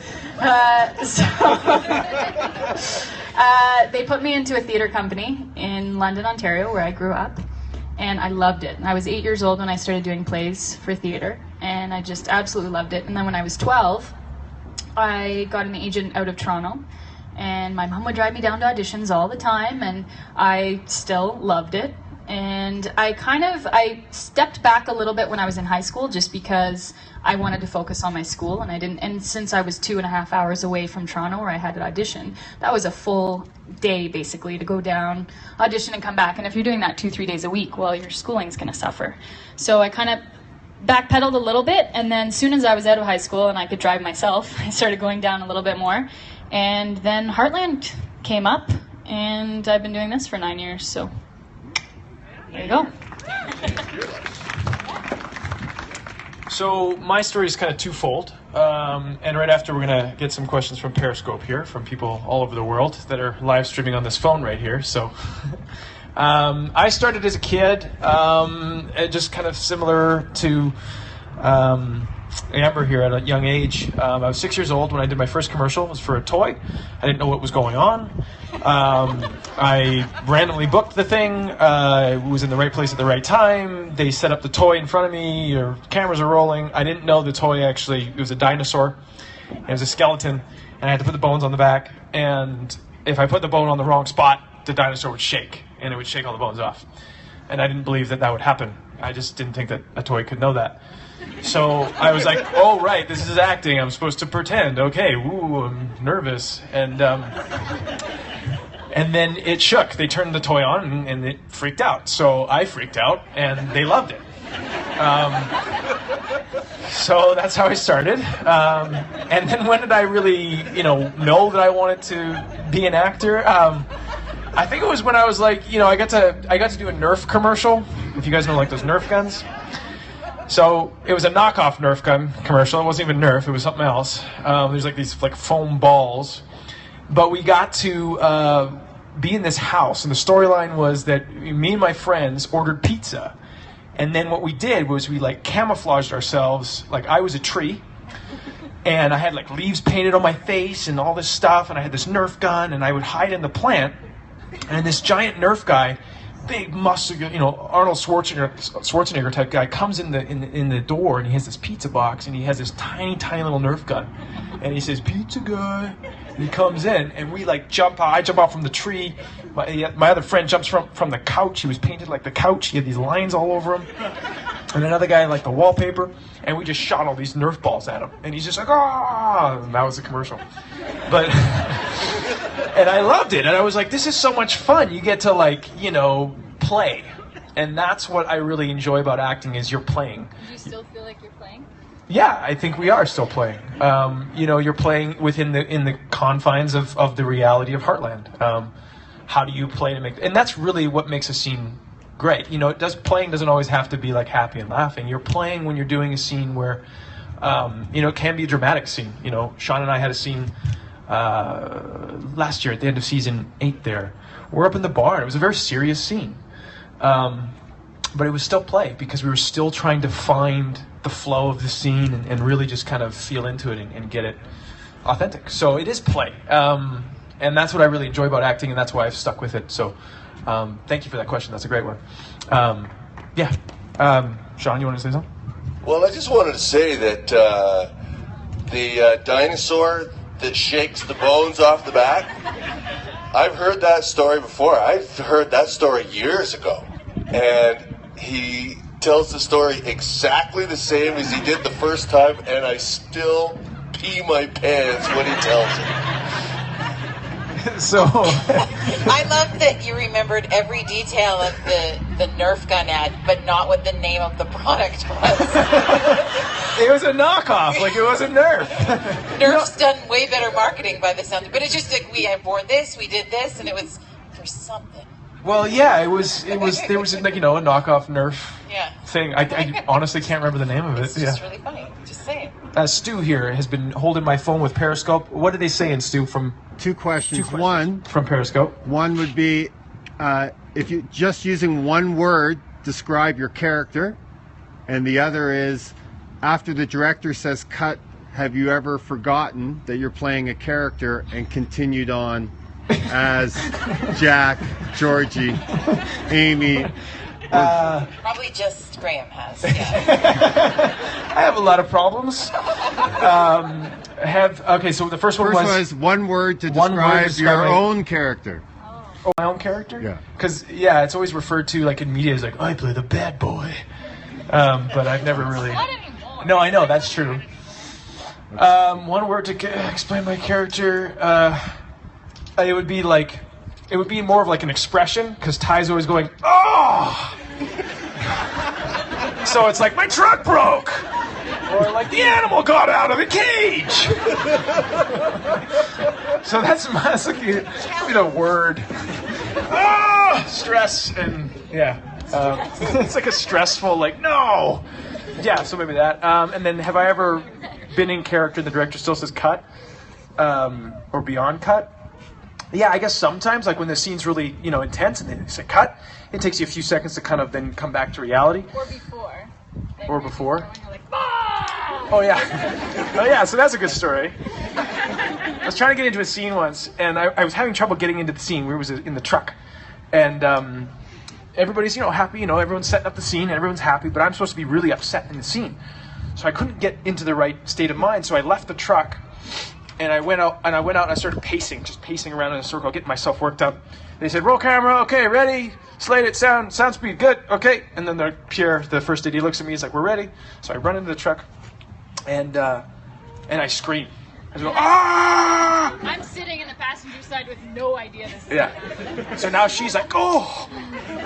They put me into a theatre company in London, Ontario, where I grew up, and I loved it. I was 8 years old when I started doing plays for theatre, and I just absolutely loved it. And then when I was 12, I got an agent out of Toronto, and my mom would drive me down to auditions all the time, and I still loved it. And I stepped back a little bit when I was in high school, just because I wanted to focus on my school, and since I was 2.5 hours away from Toronto where I had to audition, that was a full day basically to go down, audition, and come back. And if you're doing that 2-3 days a week, well, your schooling's gonna suffer. So I kind of backpedaled a little bit, and then as soon as I was out of high school and I could drive myself, I started going down a little bit more. And then Heartland came up, and I've been doing this for 9 years, so there you go. So my story is kind of twofold, and right after we're going to get some questions from Periscope here, from people all over the world that are live streaming on this phone right here. So I started as a kid, just kind of similar to Amber here at a young age. I was 6 years old when I did my first commercial. It was for a toy. I didn't know what was going on. I randomly booked the thing. It was in the right place at the right time. They set up the toy in front of me. Your cameras are rolling. I didn't know the toy actually, it was a dinosaur. It was a skeleton, and I had to put the bones on the back. And if I put the bone on the wrong spot, the dinosaur would shake, and it would shake all the bones off. And I didn't believe that would happen. I just didn't think that a toy could know that. So I was like, oh, right, this is acting. I'm supposed to pretend. Okay, ooh, I'm nervous. And then it shook. They turned the toy on, and it freaked out. So I freaked out, and they loved it. So that's how I started. And then when did I really, know that I wanted to be an actor? I think it was when I was like, I got to do a Nerf commercial. If you guys know, like those Nerf guns. So it was a knockoff Nerf gun commercial. It wasn't even Nerf. It was something else. There's like these foam balls. But we got to be in this house, and the storyline was that me and my friends ordered pizza. And then what we did was we camouflaged ourselves. Like I was a tree, and I had leaves painted on my face and all this stuff, and I had this Nerf gun, and I would hide in the plant. And this giant Nerf guy, big muscular, Arnold Schwarzenegger type guy, comes in the door, and he has this pizza box, and he has this tiny little Nerf gun, and he says, "Pizza guy," and he comes in, and we jump out. I jump out from the tree. My other friend jumps from the couch. He was painted like the couch. He had these lines all over him, and another guy like the wallpaper, and we just shot all these Nerf balls at him, and he's just like, "Ah!" And that was the commercial, but. And I loved it, and I was like, this is so much fun. You get to play, and that's what I really enjoy about acting is you're playing. Do you still feel like you're playing? Yeah, I think we are still playing. You're playing within the confines of the reality of Heartland. How do you play to make, and that's really what makes a scene great. Playing doesn't always have to be happy and laughing. You're playing when you're doing a scene where, it can be a dramatic scene. Sean and I had a scene last year at the end of season 8 there. We're up in the bar, and it was a very serious scene. but it was still play because we were still trying to find the flow of the scene and really just kind of feel into it and get it authentic. So it is play. And that's what I really enjoy about acting, and that's why I've stuck with it. So thank you for that question. That's a great one. Sean, you want to say something? Well, I just wanted to say that the dinosaur that shakes the bones off the back, I've heard that story before. I've heard that story years ago. And he tells the story exactly the same as he did the first time, and I still pee my pants when he tells it. So I love that you remembered every detail of the Nerf gun ad, but not what the name of the product was. It was a knockoff, like it wasn't Nerf. Nerf's done way better marketing by the sound, but it's just like we have worn this, we did this, and it was for something. Well, yeah, there was like, you know, a knockoff Nerf thing. I honestly can't remember the name of it. It's just really funny. Just saying. Stu here has been holding my phone with Periscope. What did they say in Stu from? Two questions. One from Periscope. One would be if you just using one word describe your character, and the other is after the director says cut, have you ever forgotten that you're playing a character and continued on as Jack, Georgie, Amy? Probably just Graham has. Yeah. I have a lot of problems. So the first one was one word to describe your own character. Oh, my own character? Yeah. Because it's always referred to like in media as like I play the bad boy, but I've never really. No, I know that's true. One word to explain my character. It would be more of like an expression because Ty's always going, oh! So it's like, my truck broke! Or like, the animal got out of the cage! So that's like the word. Oh! Stress and, it's like a stressful, like, no! Yeah, so maybe that. And then have I ever been in character and the director still says cut? Or beyond cut? Yeah, I guess sometimes, like when the scene's really, intense and they say cut, it takes you a few seconds to kind of then come back to reality. Or before. Oh, yeah. Oh, yeah, so that's a good story. I was trying to get into a scene once, and I was having trouble getting into the scene. We were in the truck. And everybody's, happy, everyone's setting up the scene, and everyone's happy, but I'm supposed to be really upset in the scene. So I couldn't get into the right state of mind, so I left the truck. And I went out and I started just pacing around in a circle, getting myself worked up. They said, roll camera, okay, ready, slate it, sound speed, good, okay. And then Pierre, the first AD, looks at me, he's like, we're ready. So I run into the truck and I scream. I go, ah! I'm sitting in the passenger side with no idea this is happening. So now she's like, oh,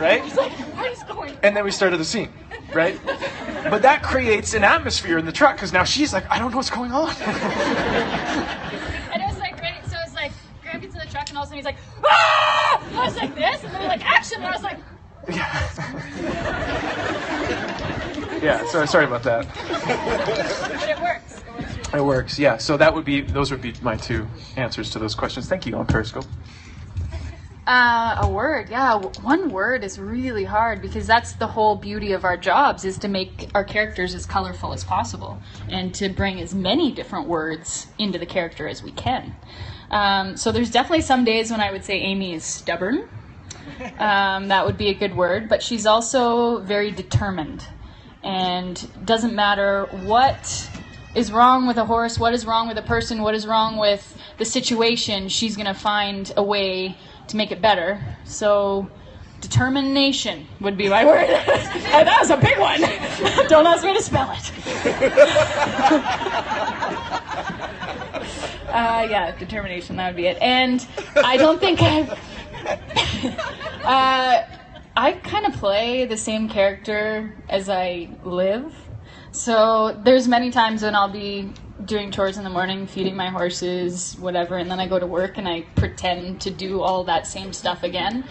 right? He's like, what is going on? And then we started the scene, right? But that creates an atmosphere in the truck because now she's like, I don't know what's going on. And it was like, right, so it's like, Graham gets in the truck and all of a sudden he's like, ah! I was like this, and then like action, and I was like, yeah, so sorry about that. But it works. It works, yeah. So those would be my two answers to those questions. Thank you on Periscope. A word, yeah. One word is really hard because that's the whole beauty of our jobs is to make our characters as colorful as possible and to bring as many different words into the character as we can. So there's definitely some days when I would say Amy is stubborn. That would be a good word, but she's also very determined. And doesn't matter what is wrong with a horse, what is wrong with a person, what is wrong with the situation, she's going to find a way to make it better. So determination would be my word. And that was a big one. Don't ask me to spell it. Yeah, determination, that would be it. And I don't think I kind of play the same character as I live. So there's many times when I'll be doing chores in the morning, feeding my horses, whatever, and then I go to work and I pretend to do all that same stuff again.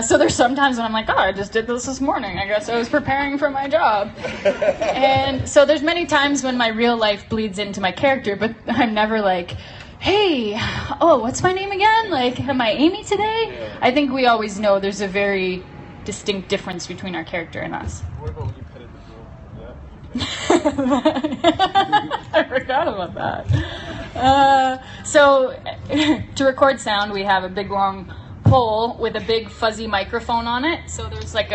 So there's some times when I'm like, oh, I just did this morning. I guess I was preparing for my job. And so there's many times when my real life bleeds into my character, but I'm never like, hey, oh, what's my name again? Like, am I Amy today? I think we always know there's a very distinct difference between our character and us. What about when you petted the girl? I forgot about that. So to record sound, we have a big long pole with a big fuzzy microphone on it. So there's like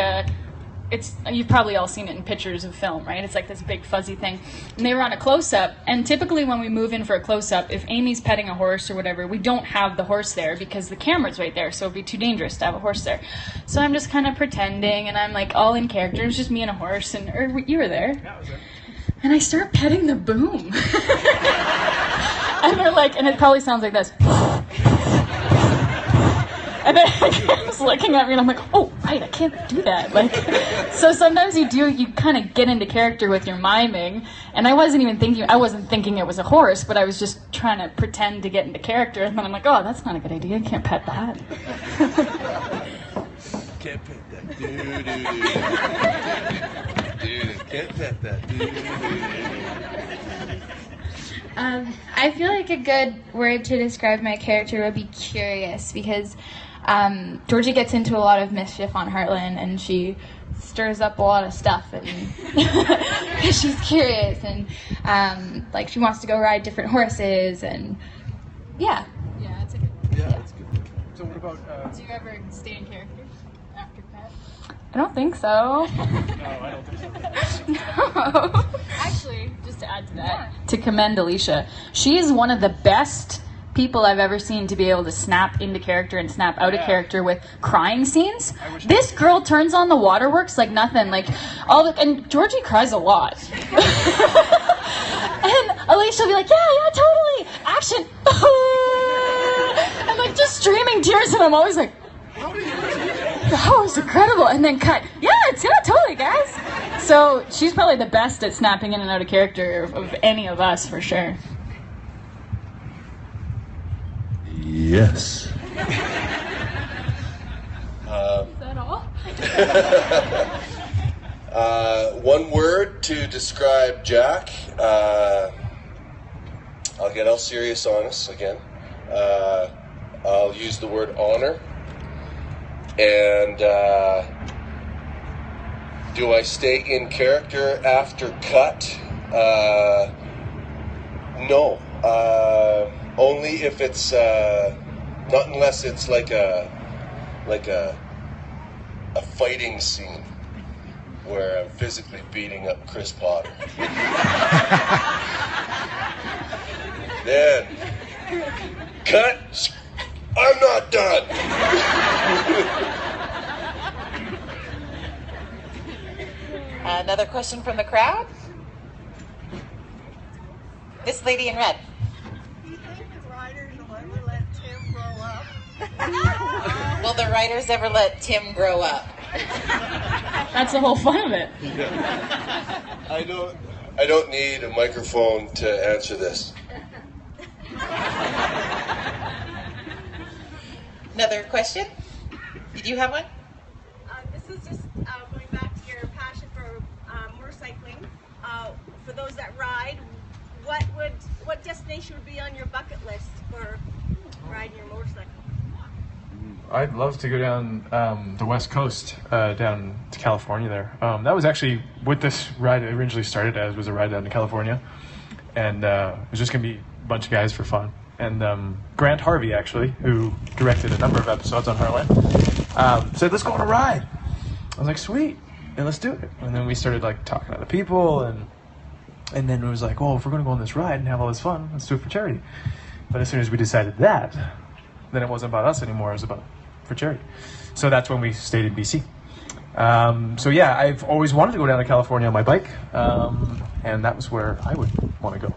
you've probably all seen it in pictures of film, right? It's like this big fuzzy thing. And they were on a close-up, and typically when we move in for a close-up, if Amy's petting a horse or whatever, we don't have the horse there because the camera's right there, so it'd be too dangerous to have a horse there. So I'm just kind of pretending, and I'm like all in character. It's just me and a horse, or you were there. Yeah, I was there. And I start petting the boom. And they're like, and it probably sounds like this. And then Cam's looking at me and I'm like, oh, right, I can't do that. Like, so sometimes you kind of get into character with your miming. And I wasn't thinking it was a horse, but I was just trying to pretend to get into character. And then I'm like, oh, that's not a good idea. I can't pet that. Can't pet that. Dude, can't pet that. I feel like a good word to describe my character would be curious, because Georgie gets into a lot of mischief on Heartland, and she stirs up a lot of stuff, and she's curious, and like she wants to go ride different horses, and yeah. Yeah, that's a good one. Yeah, that's good. So what about... Do you ever stay in character after pet? I don't think so. No, I don't think so. No. Actually, just to add to that, to commend Alicia, she is one of the best people I've ever seen to be able to snap into character and snap out of character with crying scenes. This girl turns on the waterworks like nothing. Like and Georgie cries a lot. And Alicia will be like, yeah, totally, action. I'm like just streaming tears, and I'm always like, that was incredible. And then cut. Yeah, totally, guys. So she's probably the best at snapping in and out of character of any of us, for sure. Yes. Is that all? One word to describe Jack. I'll get all serious on us again. I'll use the word honor. And do I stay in character after cut? No. Only if it's not unless it's like a fighting scene where I'm physically beating up Chris Potter. Then cut. I'm not done. Another question from the crowd. This lady in red. Do you think the writers will ever let Tim grow up? Will the writers ever let Tim grow up? That's the whole fun of it. I don't need a microphone to answer this. Another question? Did you have one? This is just going back to your passion for motorcycling. For those that ride, what destination would be on your bucket list for riding your motorcycle? I'd love to go down the West Coast, down to California there. That was actually what this ride originally started as, was a ride down to California. And it was just going to be a bunch of guys for fun. And Grant Harvey, actually, who directed a number of episodes on Heartland, said, let's go on a ride. I was like, sweet, and let's do it. And then we started like talking to other people, and then it was like, well, if we're going to go on this ride and have all this fun, let's do it for charity. But as soon as we decided that, then it wasn't about us anymore, it was about for charity. So that's when we stayed in BC. So yeah, I've always wanted to go down to California on my bike, and that was where I would want to go.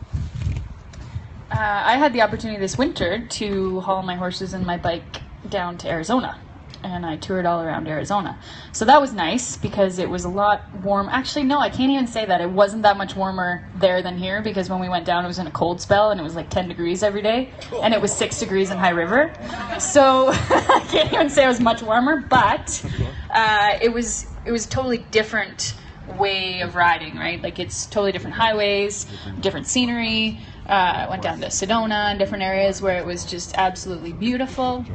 I had the opportunity this winter to haul my horses and my bike down to Arizona, and I toured all around Arizona. So that was nice because it was a lot warm. Actually, no, I can't even say that. It wasn't that much warmer there than here, because when we went down, it was in a cold spell and it was like 10 degrees every day, and it was 6 degrees in High River. So I can't even say it was much warmer, but it was totally different way of riding, right? Like it's totally different highways, different scenery. I went down to Sedona and different areas where it was just absolutely beautiful.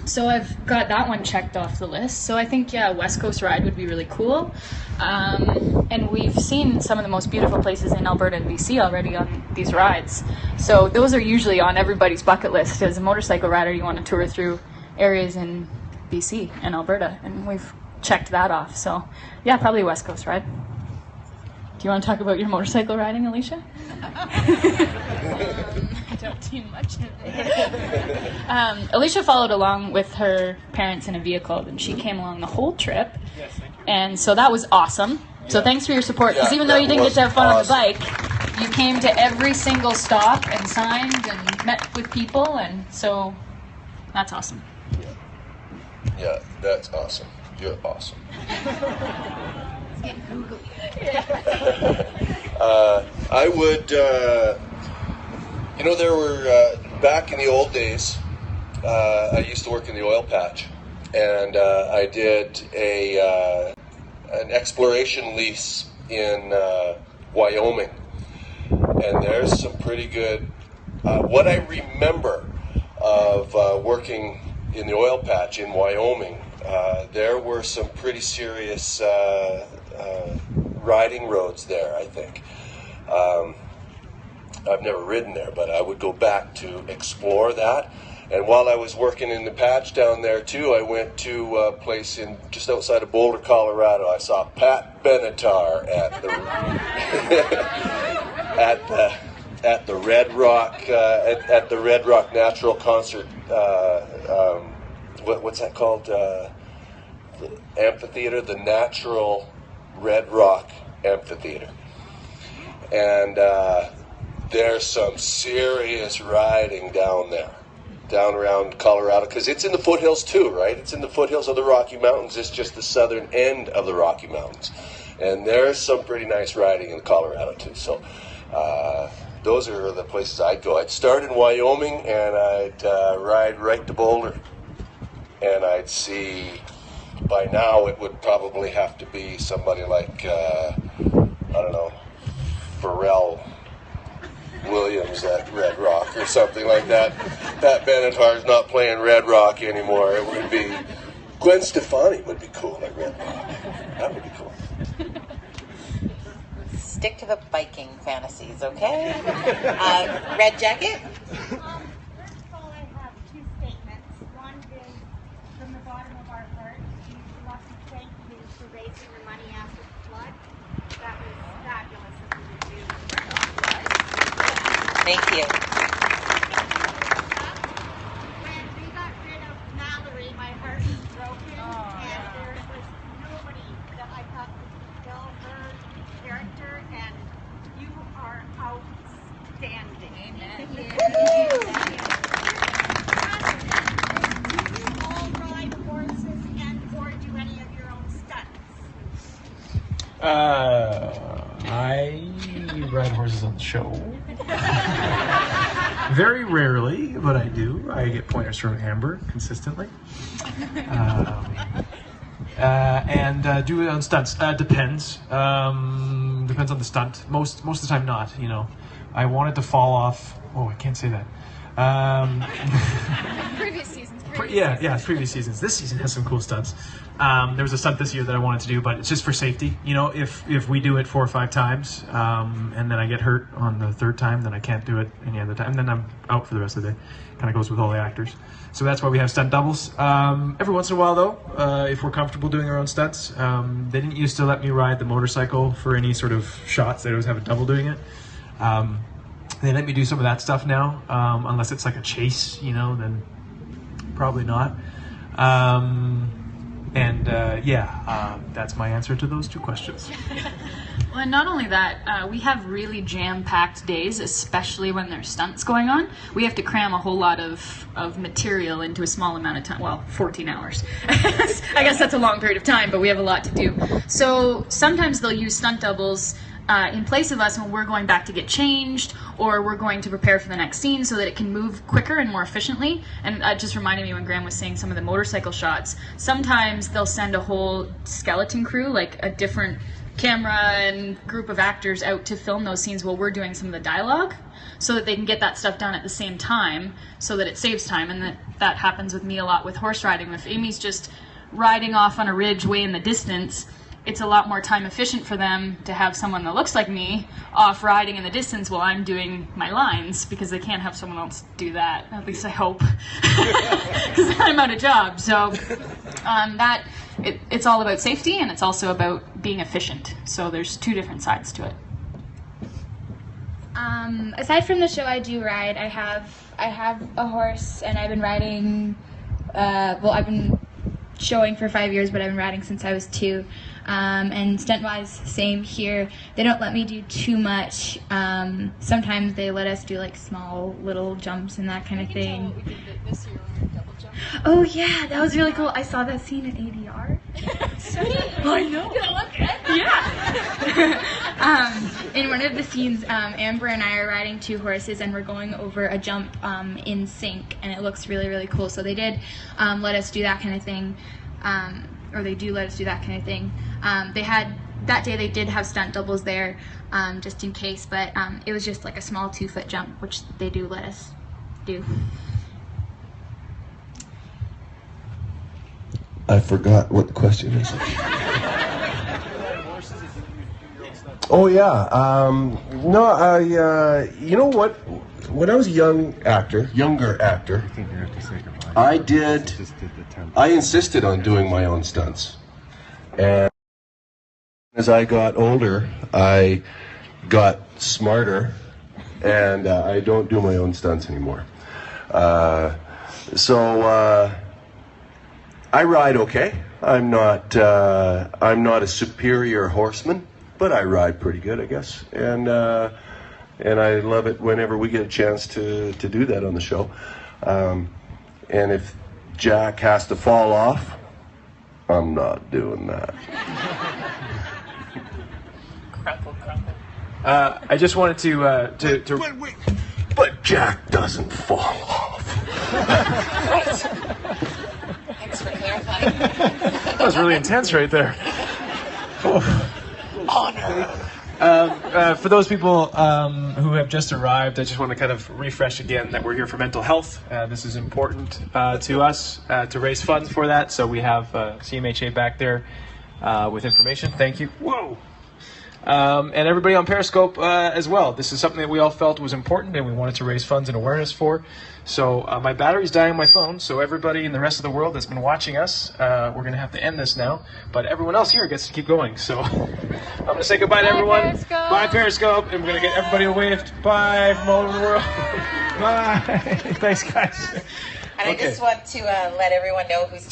So I've got that one checked off the list. So I think, yeah, West Coast ride would be really cool. And we've seen some of the most beautiful places in Alberta and BC already on these rides. So those are usually on everybody's bucket list. As a motorcycle rider, you want to tour through areas in BC and Alberta, and we've checked that off. So yeah, probably West Coast ride. Do you want to talk about your motorcycle riding, Alicia? I don't do much of it. Alicia followed along with her parents in a vehicle, and she came along the whole trip. Yes, thank you. And so that was awesome. So thanks for your support, because even though you didn't get to have fun on the bike, you came to every single stop and signed and met with people, and so that's awesome. Yeah, that's awesome. You're awesome. It's getting googly. I would, there were, back in the old days, I used to work in the oil patch, and I did an exploration lease in Wyoming, and there's some pretty good, what I remember of working in the oil patch in Wyoming, there were some pretty serious riding roads there, I think. I've never ridden there, but I would go back to explore that. And while I was working in the patch down there too, I went to a place in just outside of Boulder, Colorado. I saw Pat Benatar at the at the Red Rock at the Red Rock Natural Concert. What's that called? The amphitheater, the Natural Red Rock Amphitheater, and there's some serious riding down there, down around Colorado, because it's in the foothills too, right? It's in the foothills of the Rocky Mountains. It's just the southern end of the Rocky Mountains, and there's some pretty nice riding in Colorado too. So those are the places I'd go. I'd start in Wyoming, and I'd ride right to Boulder, and I'd see. By now, it would probably have to be somebody like, I don't know, Pharrell Williams at Red Rock or something like that. Pat Benatar's not playing Red Rock anymore. It would be Gwen Stefani would be cool at Red Rock. That would be cool. Stick to the biking fantasies, okay? Red Jacket? First of all, I have two statements. One is, from the bottom of our heart, we want to thank you for raising the money after the flood. That was fabulous of you to do. Thank you. When we got rid of Mallory, my heart was broken, and there was nobody that I thought could fulfill her character, and you are outstanding. Amen. Do you all ride horses and/or do any of your own stunts? I ride horses on the show. Very rarely, but I do. I get pointers from Amber consistently. And do it on stunts. Depends. Depends on the stunt. Most of the time not, you know. I wanted to fall off. Oh, I can't say that. Previous seasons. Previous seasons. This season has some cool stunts. There was a stunt this year that I wanted to do, but it's just for safety. You know, if we do it 4 or 5 times, and then I get hurt on the 3rd time, then I can't do it any other time. And then I'm out for the rest of the day. Kind of goes with all the actors. So that's why we have stunt doubles. Every once in a while, though, if we're comfortable doing our own stunts, they didn't used to let me ride the motorcycle for any sort of shots. They always have a double doing it. They let me do some of that stuff now, unless it's like a chase, you know, then probably not. That's my answer to those 2 questions. Well, and not only that, we have really jam-packed days, especially when there's stunts going on. We have to cram a whole lot of material into a small amount of time. Well, 14 hours. I guess that's a long period of time, but we have a lot to do. So sometimes they'll use stunt doubles in place of us when we're going back to get changed, or we're going to prepare for the next scene so that it can move quicker and more efficiently. And that just reminded me when Graham was saying some of the motorcycle shots. Sometimes they'll send a whole skeleton crew, like a different camera and group of actors out to film those scenes while we're doing some of the dialogue. so that they can get that stuff done at the same time, so that it saves time. And that happens with me a lot with horse riding. If Amy's just riding off on a ridge way in the distance, it's a lot more time efficient for them to have someone that looks like me off riding in the distance while I'm doing my lines, because they can't have someone else do that. At least I hope, because I'm out of job. So it's all about safety, and it's also about being efficient. So there's two different sides to it. Aside from the show I do ride, I have a horse, and I've been riding, I've been showing for 5 years, but I've been riding since I was 2. And stunt-wise, same here. They don't let me do too much. Sometimes they let us do like small little jumps and that kind of thing. We did this year when we were double jumping. Oh yeah, that was really cool. I saw that scene at ADR. I know. Did it look good? Yeah. In one of the scenes, Amber and I are riding 2 horses, and we're going over a jump in sync, and it looks really, really cool. So they did let us do that kind of thing, or they do let us do that kind of thing. That day they did have stunt doubles there, just in case, but it was just like a small 2-foot jump, which they do let us do. I forgot what the question is. Oh yeah, no, you know what? When I was a younger actor, I insisted on doing my own stunts, and as I got older, I got smarter, and I don't do my own stunts anymore. I ride okay. I'm not a superior horseman, but I ride pretty good, I guess. And I love it whenever we get a chance to do that on the show. And if Jack has to fall off, I'm not doing that. I just wanted to But Jack doesn't fall off. Thanks for clarifying. That was really intense right there. For those people who have just arrived, I just want to kind of refresh again that we're here for mental health. This is important to us to raise funds for that. So we have CMHA back there with information. Thank you. Whoa. And everybody on Periscope as well. This is something that we all felt was important and we wanted to raise funds and awareness for. So my battery's dying on my phone, so everybody in the rest of the world that's been watching us, we're going to have to end this now. But everyone else here gets to keep going. So I'm going to say goodbye to everyone. Periscope. Bye, Periscope. And we're going to get everybody a wave. Bye from all over the world. Bye. Thanks, guys. And I just want to let everyone know who's